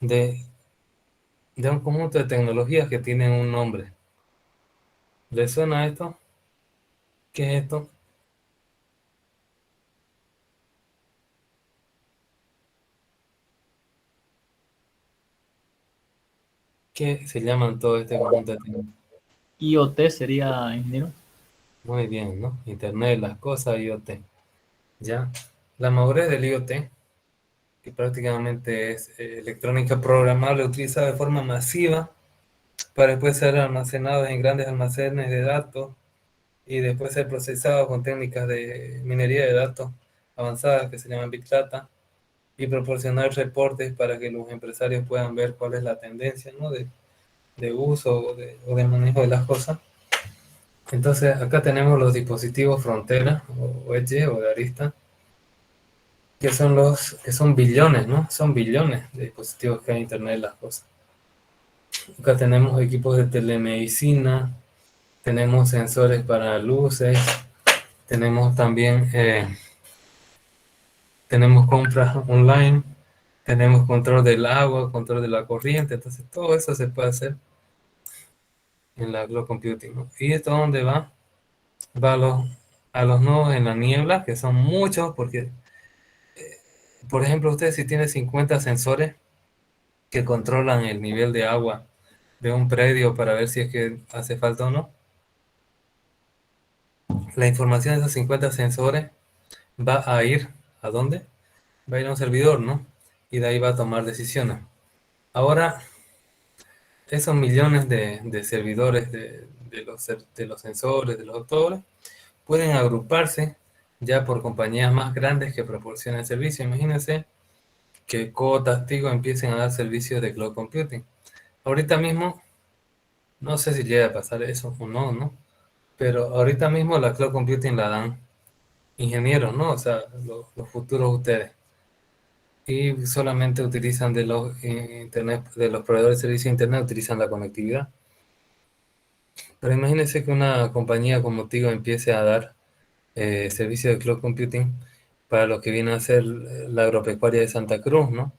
de un conjunto de tecnologías que tienen un nombre. ¿Les suena esto? ¿Qué es esto? ¿Qué se llaman todo este conjunto de tecnologías? IoT sería, ingeniero. Muy bien, ¿no? Internet, las cosas, IoT. ¿Ya? La madurez del IoT, que prácticamente es electrónica programable, utilizada de forma masiva para después ser almacenado en grandes almacenes de datos y después ser procesado con técnicas de minería de datos avanzadas que se llaman Big Data, y proporcionar reportes para que los empresarios puedan ver cuál es la tendencia, ¿no? de uso o de manejo de las cosas. Entonces acá tenemos los dispositivos frontera o edge o de arista, que son billones, ¿no? Son billones de dispositivos que hay en Internet de las cosas. Acá tenemos equipos de telemedicina, tenemos sensores para luces, tenemos también tenemos compras online, tenemos control del agua, control de la corriente. Entonces todo eso se puede hacer en la cloud computing, ¿no? ¿Y esto dónde va? Va a los nodos en la niebla, que son muchos, porque, por ejemplo, usted si tiene 50 sensores que controlan el nivel de agua de un predio para ver si es que hace falta o no, la información de esos 50 sensores va a ir, ¿a dónde? Va a ir a un servidor, ¿no? Y de ahí va a tomar decisiones. Ahora, esos millones de servidores de los sensores, de los autores, pueden agruparse ya por compañías más grandes que proporcionan servicio. Imagínense que Cotas, Tigo empiecen a dar servicios de cloud computing. Ahorita mismo, no sé si llega a pasar eso o no, ¿no? Pero ahorita mismo la cloud computing la dan ingenieros, ¿no? O sea, los futuros ustedes. Y solamente utilizan de los internet, de los proveedores de servicio de internet, utilizan la conectividad. Pero imagínense que una compañía como Tigo empiece a dar servicio de cloud computing para lo que viene a ser la agropecuaria de Santa Cruz, ¿no?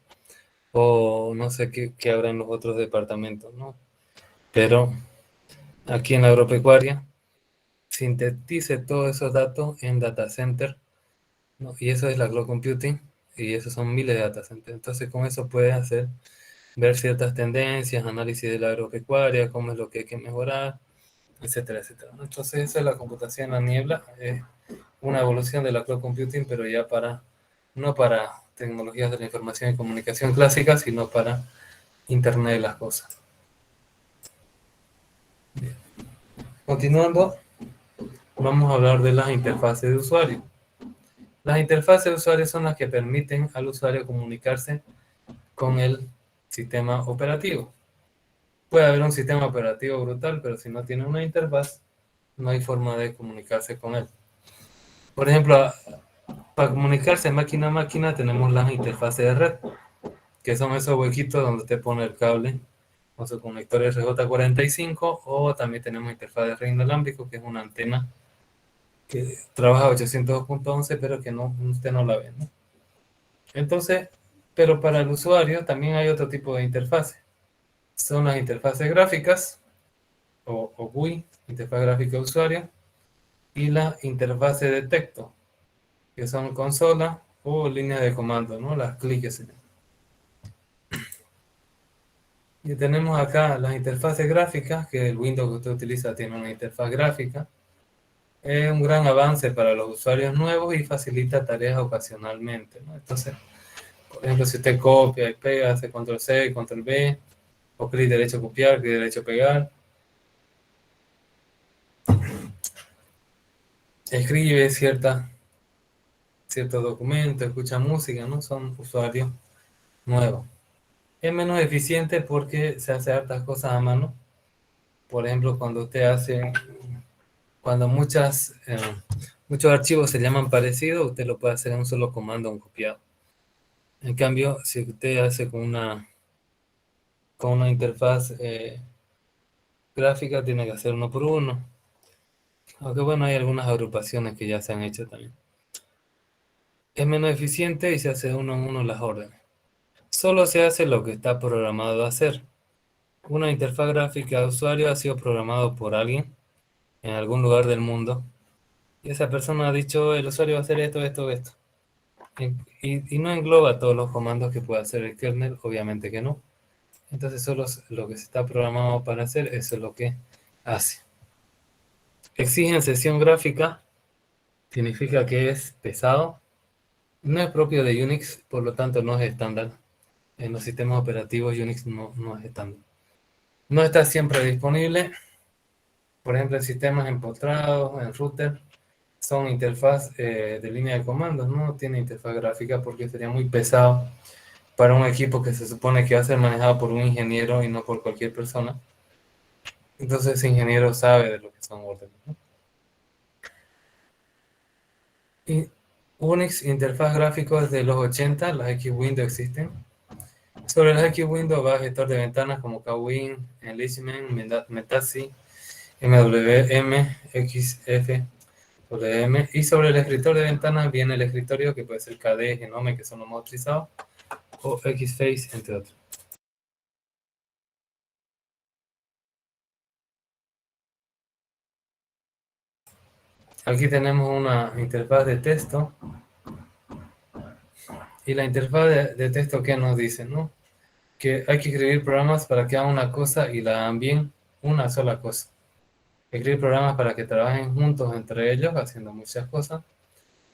O no sé qué habrá en los otros departamentos, ¿no? Pero aquí en la agropecuaria sintetice todos esos datos en data center, ¿no? Y eso es la cloud computing, y esos son miles de datasets. Entonces con eso puedes ver ciertas tendencias, análisis de la agropecuaria, cómo es lo que hay que mejorar, etcétera, etcétera. Entonces esa es la computación en la niebla, es una evolución de la cloud computing, pero ya no para tecnologías de la información y comunicación clásicas, sino para Internet de las cosas. Bien. Continuando, vamos a hablar de las interfaces de usuario. Las interfaces de usuario son las que permiten al usuario comunicarse con el sistema operativo. Puede haber un sistema operativo brutal, pero si no tiene una interfaz, no hay forma de comunicarse con él. Por ejemplo, para comunicarse máquina a máquina tenemos las interfaces de red, que son esos huequitos donde te pone el cable con su conector RJ45, o también tenemos interfaz de red inalámbrico, que es una antena que trabaja a 802.11, pero que usted no la ve, ¿no? Entonces, pero para el usuario también hay otro tipo de interfase. Son las interfaces gráficas, o GUI, interfaz gráfica de usuario, y la interfase de texto, que son consola o línea de comando, ¿no? Las cliques. Y tenemos acá las interfaces gráficas, que el Windows que usted utiliza tiene una interfaz gráfica. Es un gran avance para los usuarios nuevos y facilita tareas ocasionalmente, ¿no? Entonces, por ejemplo, si usted copia y pega, hace control C, control V, o clic derecho copiar, clic derecho pegar, escribe ciertos documentos, escucha música, ¿no? Son usuarios nuevos. Es menos eficiente porque se hace hartas cosas a mano. Por ejemplo, cuando muchos archivos se llaman parecidos, usted lo puede hacer en un solo comando, un copiado. En cambio, si usted hace con una interfaz gráfica, tiene que hacer uno por uno. Aunque bueno, hay algunas agrupaciones que ya se han hecho también. Es menos eficiente y se hace uno en uno las órdenes. Solo se hace lo que está programado a hacer. Una interfaz gráfica de usuario ha sido programado por alguien en algún lugar del mundo. Y esa persona ha dicho, el usuario va a hacer esto, esto, esto. Y no engloba todos los comandos que puede hacer el kernel, obviamente que no. Entonces solo lo que se está programado para hacer, eso es lo que hace. Exigen sesión gráfica, significa que es pesado. No es propio de Unix, por lo tanto no es estándar. En los sistemas operativos Unix no es estándar. No está siempre disponible. Por ejemplo, en sistemas empotrados, en router, son interfaz de línea de comandos, no tiene interfaz gráfica porque sería muy pesado para un equipo que se supone que va a ser manejado por un ingeniero y no por cualquier persona. Entonces ese ingeniero sabe de lo que son órdenes, ¿no? Y Unix, interfaz gráfica desde los 80, las X-Window existen. Sobre las X-Window va gestor de ventanas como KWin, Enlistment, Metaxi, MWM, XF, WM. Y sobre el escritor de ventanas viene el escritorio que puede ser KDE, Genome, que son los más utilizados, o XFace, entre otros. Aquí tenemos una interfaz de texto. Y la interfaz de texto, ¿qué nos dice, no? Que hay que escribir programas para que hagan una cosa y la hagan bien, una sola cosa. Escribir programas para que trabajen juntos entre ellos, haciendo muchas cosas.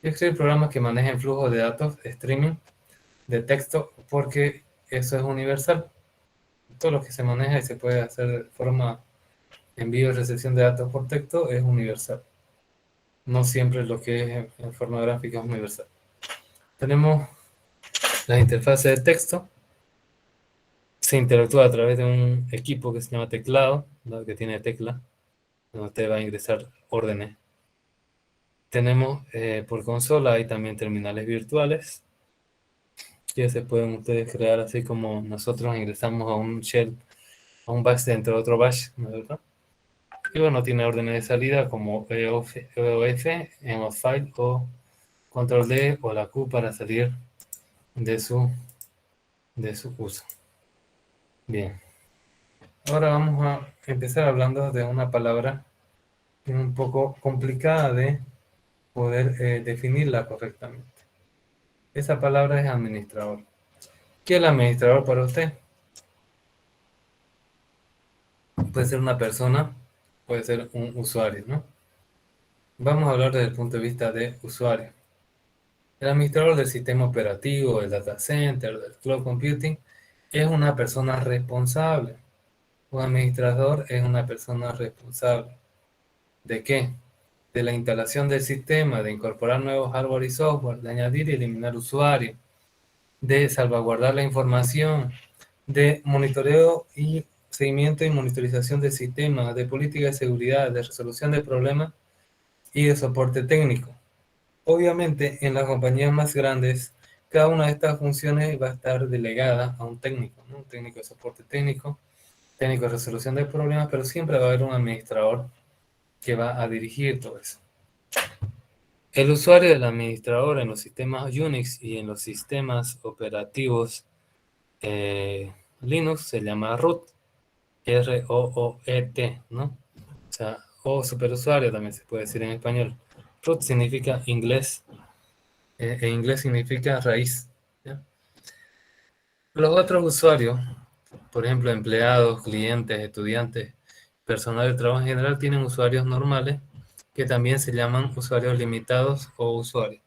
Y escribir programas que manejen flujos de datos, streaming, de texto, porque eso es universal. Todo lo que se maneja y se puede hacer de forma envío y recepción de datos por texto es universal. No siempre lo que es en forma gráfica es universal. Tenemos las interfaces de texto. Se interactúa a través de un equipo que se llama teclado, ¿no? Que tiene tecla, donde usted va a ingresar órdenes. Tenemos por consola, hay también terminales virtuales, que se pueden ustedes crear así como nosotros ingresamos a un shell, a un bash dentro de otro bash, ¿no es verdad? Y bueno, tiene órdenes de salida como EOF, EOF, file o control D o la Q para salir de su uso. Bien. Ahora vamos a empezar hablando de una palabra que es un poco complicada de poder definirla correctamente. Esa palabra es administrador. ¿Qué es el administrador para usted? Puede ser una persona, puede ser un usuario, ¿no? Vamos a hablar desde el punto de vista de usuario. El administrador del sistema operativo, del data center, del cloud computing, es una persona responsable. Un administrador es una persona responsable. ¿De qué? De la instalación del sistema, de incorporar nuevos hardware y software, de añadir y eliminar usuarios, de salvaguardar la información, de monitoreo y seguimiento y monitorización del sistema, de política de seguridad, de resolución de problemas y de soporte técnico. Obviamente, en las compañías más grandes, cada una de estas funciones va a estar delegada a un técnico, ¿no? Un técnico de soporte técnico, técnico de resolución de problemas, pero siempre va a haber un administrador que va a dirigir todo eso. El usuario del administrador en los sistemas Unix y en los sistemas operativos Linux se llama root, R-O-O-E-T, ¿no? O sea, o superusuario también se puede decir en español. Root significa inglés, en inglés significa raíz, ¿ya? Los otros usuarios, por ejemplo, empleados, clientes, estudiantes, personal de trabajo en general, tienen usuarios normales que también se llaman usuarios limitados o usuarios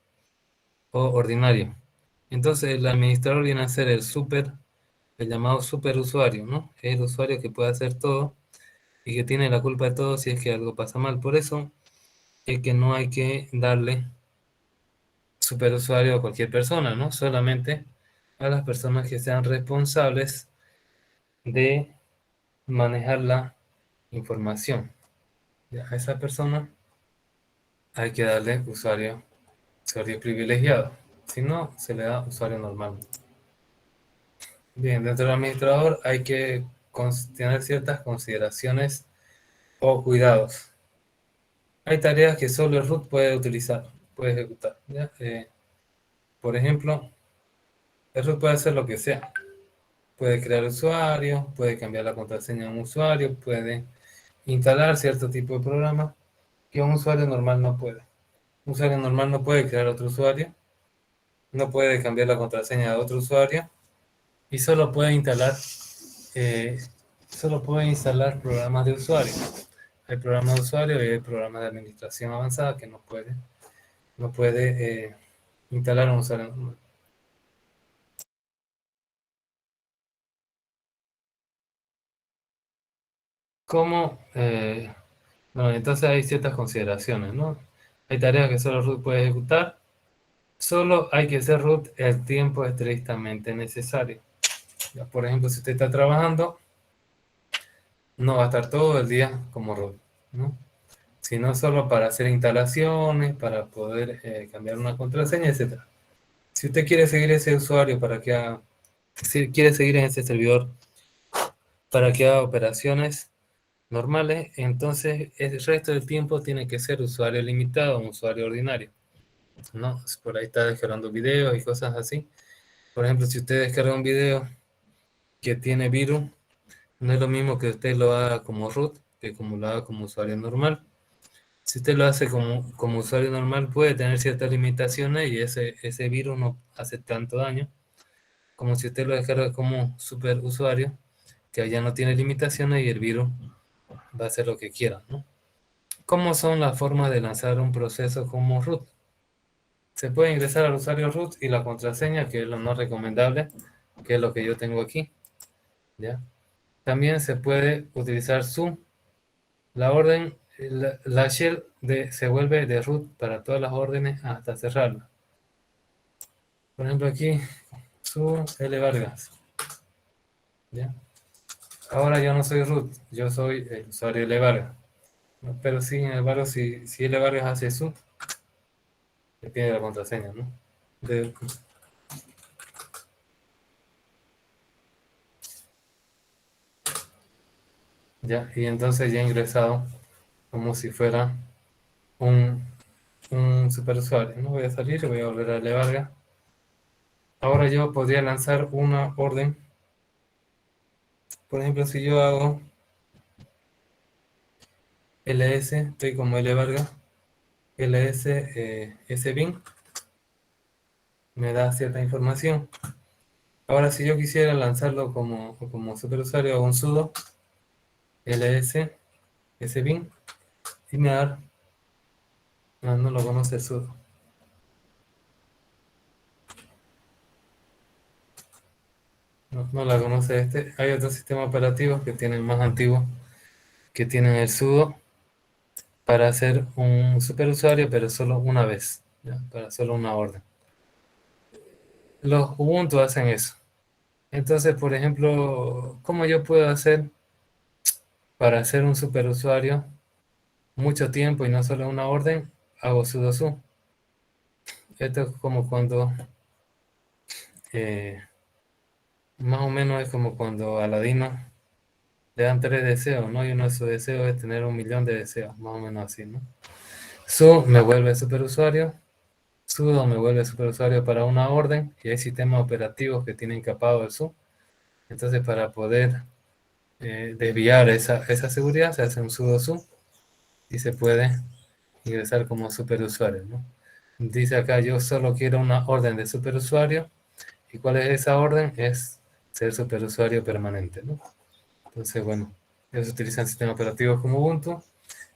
o ordinarios. Entonces, el administrador viene a ser el llamado superusuario, ¿no? Es el usuario que puede hacer todo y que tiene la culpa de todo si es que algo pasa mal. Por eso es que no hay que darle superusuario a cualquier persona, ¿no? Solamente a las personas que sean responsables de manejar la información. Ya, a esa persona hay que darle usuario privilegiado. Si no, se le da usuario normal. Bien, dentro del administrador hay que tener ciertas consideraciones o cuidados. Hay tareas que solo el root puede utilizar, puede ejecutar, ¿ya? Por ejemplo, el root puede hacer lo que sea. Puede crear usuario, puede cambiar la contraseña de un usuario, puede instalar cierto tipo de programa que un usuario normal no puede. Un usuario normal no puede crear otro usuario, no puede cambiar la contraseña de otro usuario y eh, solo puede instalar programas de usuario. Hay programas de usuario y hay programas de administración avanzada que no puede instalar un usuario normal. ¿Cómo? Bueno, entonces hay ciertas consideraciones, ¿no? Hay tareas que solo root puede ejecutar. Solo hay que ser root el tiempo estrictamente necesario. Ya, por ejemplo, si usted está trabajando, no va a estar todo el día como root, ¿no? Sino solo para hacer instalaciones, para poder cambiar una contraseña, etcétera. Si usted quiere seguir ese usuario si quiere seguir en ese servidor para que haga operaciones normales, entonces el resto del tiempo tiene que ser usuario limitado, un usuario ordinario, ¿no? Por ahí está descargando videos y cosas así. Por ejemplo, si usted descarga un video que tiene virus, no es lo mismo que usted lo haga como root que como lo haga como usuario normal. Si usted lo hace como usuario normal, puede tener ciertas limitaciones y ese virus no hace tanto daño como si usted lo descarga como super usuario, que ya no tiene limitaciones y el virus va a hacer lo que quiera, ¿no? ¿Cómo son las formas de lanzar un proceso como root? Se puede ingresar al usuario root y la contraseña, que es lo no recomendable, que es lo que yo tengo aquí, ¿ya? También se puede utilizar la orden, la shell se vuelve de root para todas las órdenes hasta cerrarla. Por ejemplo aquí, su L Vargas, ¿ya? Ahora yo no soy root, yo soy el usuario L Vargas. ¿No? Pero sí, en el barrio, si L Vargas hace eso, le pide la contraseña, ¿no? De- ya, y entonces ya he ingresado como si fuera un, un superusuario, ¿no? Voy a salir y voy a volver a L Vargas. Ahora yo podría lanzar una orden. Por ejemplo, si yo hago ls, estoy como L Vargas, ls sbin, me da cierta información. Ahora, si yo quisiera lanzarlo como superusuario, hago un sudo ls sbin y me da, no lo conoce el sudo. No la conoce este. Hay otros sistemas operativos que tienen más antiguos, que tienen el sudo para hacer un superusuario, pero solo una vez, ¿ya? Para solo una orden. Los Ubuntu hacen eso. Entonces, por ejemplo, ¿cómo yo puedo hacer para hacer un superusuario mucho tiempo y no solo una orden? Hago sudo su. Esto es como cuando, eh, más o menos es como cuando a Aladino le dan 3 deseos, ¿no? Y uno de sus deseos es tener 1.000.000 de deseos, más o menos así, ¿no? Su me vuelve superusuario, sudo me vuelve superusuario para una orden, y hay sistemas operativos que tienen capado el su. Entonces, para poder desviar esa seguridad, se hace un sudo su y se puede ingresar como superusuario, ¿no? Dice acá, yo solo quiero una orden de superusuario. ¿Y cuál es esa orden? Es ser superusuario permanente, ¿no? Entonces, bueno, ellos utilizan sistemas operativos como Ubuntu.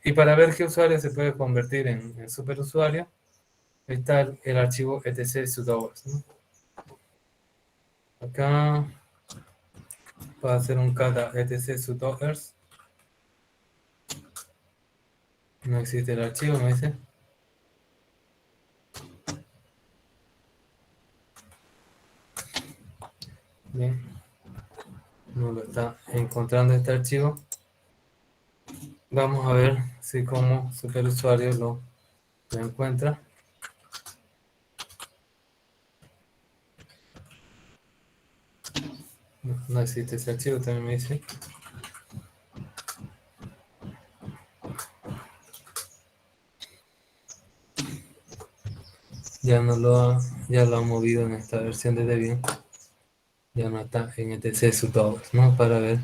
Y para ver qué usuario se puede convertir en superusuario, está el archivo etc sudoers, ¿no? Acá va a hacer un cat etc sudoers. No existe el archivo, me dice. Bien, no lo está encontrando este archivo. Vamos a ver si como superusuario lo encuentra. No existe ese archivo, también me dice. Ya lo ha movido en esta versión de Debian. Ya no está en etc sudoers, ¿no? Para ver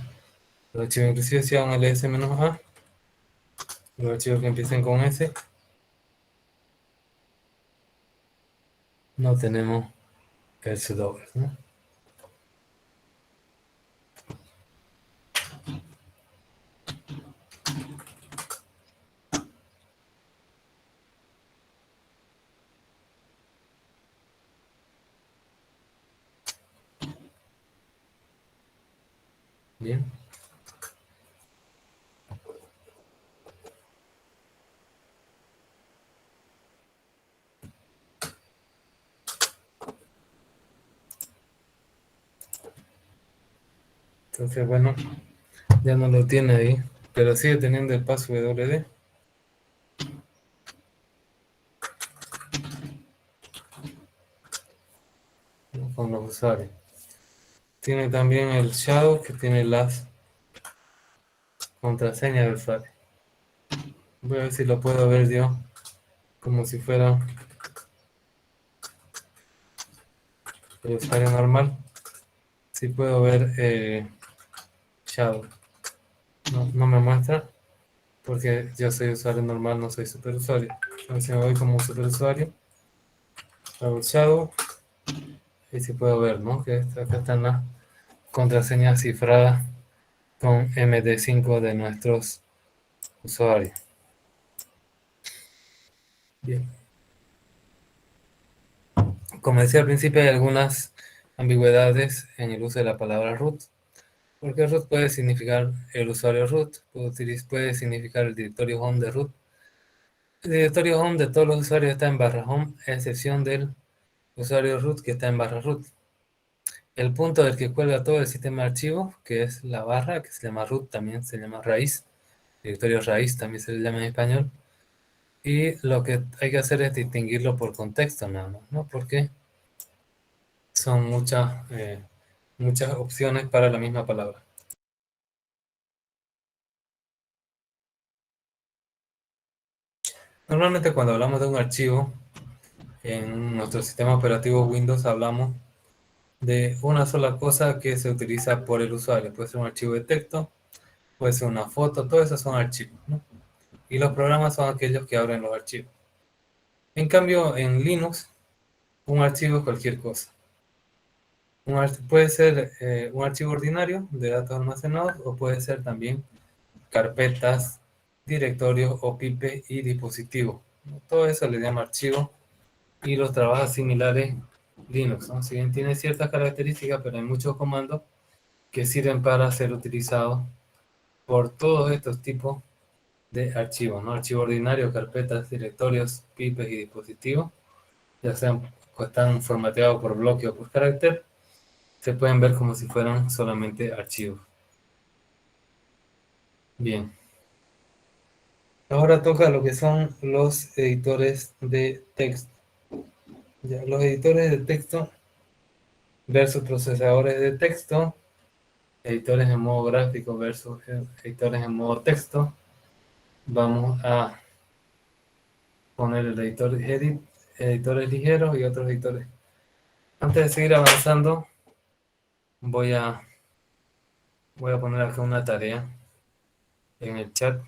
los archivos, inclusive si hago un ls-a, los archivos que empiecen con S, no tenemos el sudoers, ¿no? Bien. Entonces, bueno, ya no lo tiene ahí, pero sigue teniendo el paso WD con los usuarios. Tiene también el shadow que tiene las contraseñas del usuario. Voy a ver si lo puedo ver yo como si fuera el usuario normal. Si puedo ver shadow. No me muestra porque yo soy usuario normal, no soy superusuario. Entonces me voy como superusuario, hago el shadow y si puedo ver, ¿no? Que acá están las contraseñas cifradas con MD5 de nuestros usuarios. Bien. Como decía al principio, hay algunas ambigüedades en el uso de la palabra root, porque root puede significar el usuario root, puede significar el directorio home de root. El directorio home de todos los usuarios está en /home, a excepción del usuario root que está en /root. El punto del que cuelga todo el sistema de archivos, que es la barra, que se llama root, también se llama raíz, directorio raíz también se le llama en español, y lo que hay que hacer es distinguirlo por contexto nada más, ¿no? Porque son muchas opciones para la misma palabra. Normalmente cuando hablamos de un archivo, en nuestro sistema operativo Windows hablamos de una sola cosa que se utiliza por el usuario. Puede ser un archivo de texto, puede ser una foto, todos esos son archivos, ¿no? Y los programas son aquellos que abren los archivos. En cambio, en Linux Un archivo es cualquier cosa. Puede ser un archivo ordinario de datos almacenados o puede ser también carpetas, directorios o pipe y dispositivos. Todo eso le llama archivo y los trabaja similares Linux, ¿no? Si bien tiene ciertas características, pero hay muchos comandos que sirven para ser utilizados por todos estos tipos de archivos, ¿no? Archivo ordinario, carpetas, directorios, pipes y dispositivos, ya sean están formateados por bloque o por carácter, se pueden ver como si fueran solamente archivos. Bien. Ahora toca lo que son los editores de texto. Ya, los editores de texto versus procesadores de texto, editores en modo gráfico versus editores en modo texto. Vamos a poner el editor edit, editores ligeros y otros editores. Antes de seguir avanzando, voy a, voy a poner acá una tarea en el chat.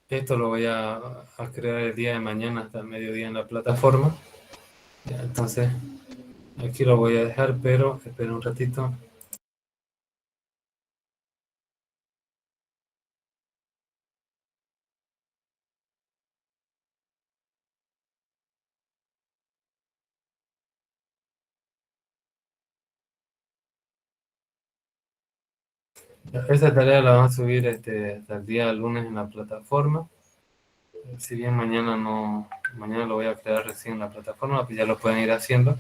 Esto lo voy a crear el día de mañana hasta el mediodía en la plataforma. Ya, entonces, aquí lo voy a dejar, pero espera un ratito. Esta tarea la van a subir hasta el día lunes en la plataforma. Si bien mañana lo voy a crear recién en la plataforma, pues ya lo pueden ir haciendo.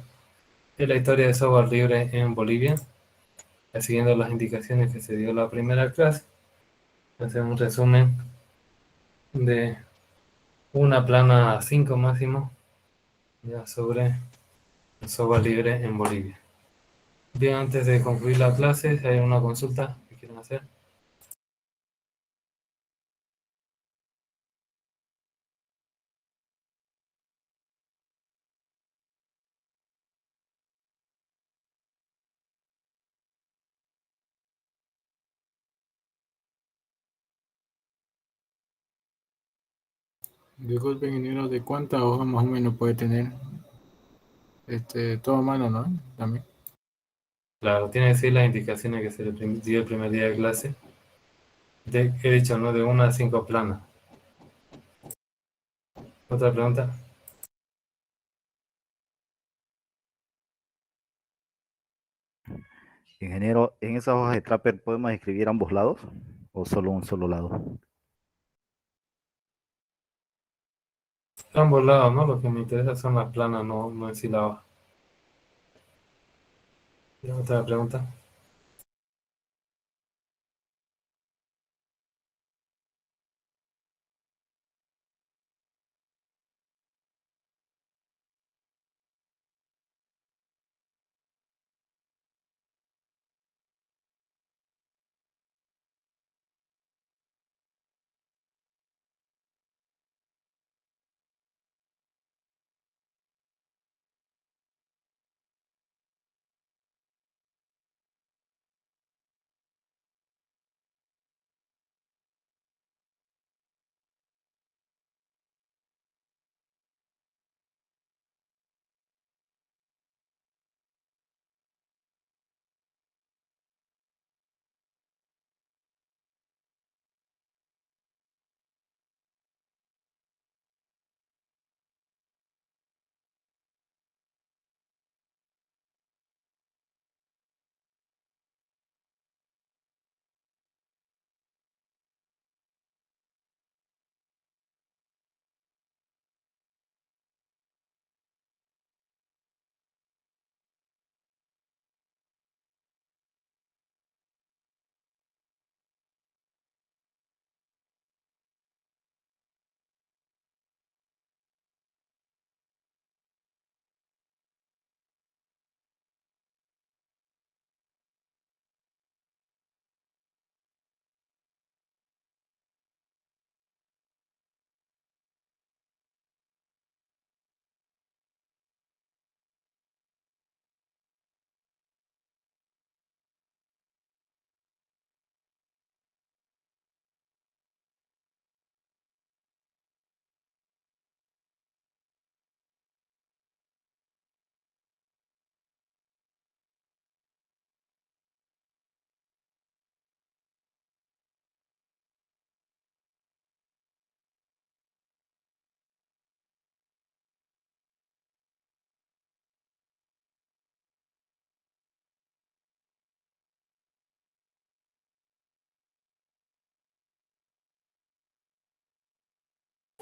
Es la historia de software libre en Bolivia, siguiendo las indicaciones que se dio en la primera clase. Hacer un resumen de una plana 5 máximo ya sobre el software libre en Bolivia. Bien, antes de concluir la clase, si hay una consulta que quieran hacer. Disculpe, ingeniero, ¿de cuántas hojas más o menos puede tener? Todo a mano, ¿no? También. Claro, tiene que seguir las indicaciones que se le dio el primer día de clase. He dicho, ¿no? De 1 a 5 planas. ¿Otra pregunta? Ingeniero, ¿en esas hojas de Trapper podemos escribir ambos lados o solo un solo lado? Ambos lados, ¿no? Lo que me interesa son las planas, no en sí la hoja. ¿Otra pregunta?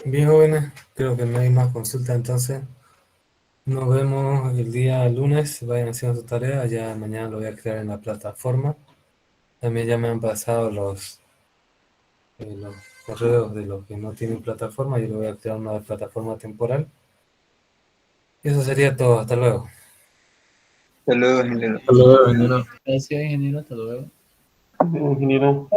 Bien, jóvenes, creo que no hay más consulta, entonces nos vemos el día lunes. Vayan haciendo su tarea, ya mañana lo voy a crear en la plataforma. También ya me han pasado los correos de los que no tienen plataforma. Yo le voy a crear una plataforma temporal. Y eso sería todo. Hasta luego. Hasta luego, ingeniero. Hasta luego, ingeniero. Gracias, ingeniero. Hasta luego. Ingeniero.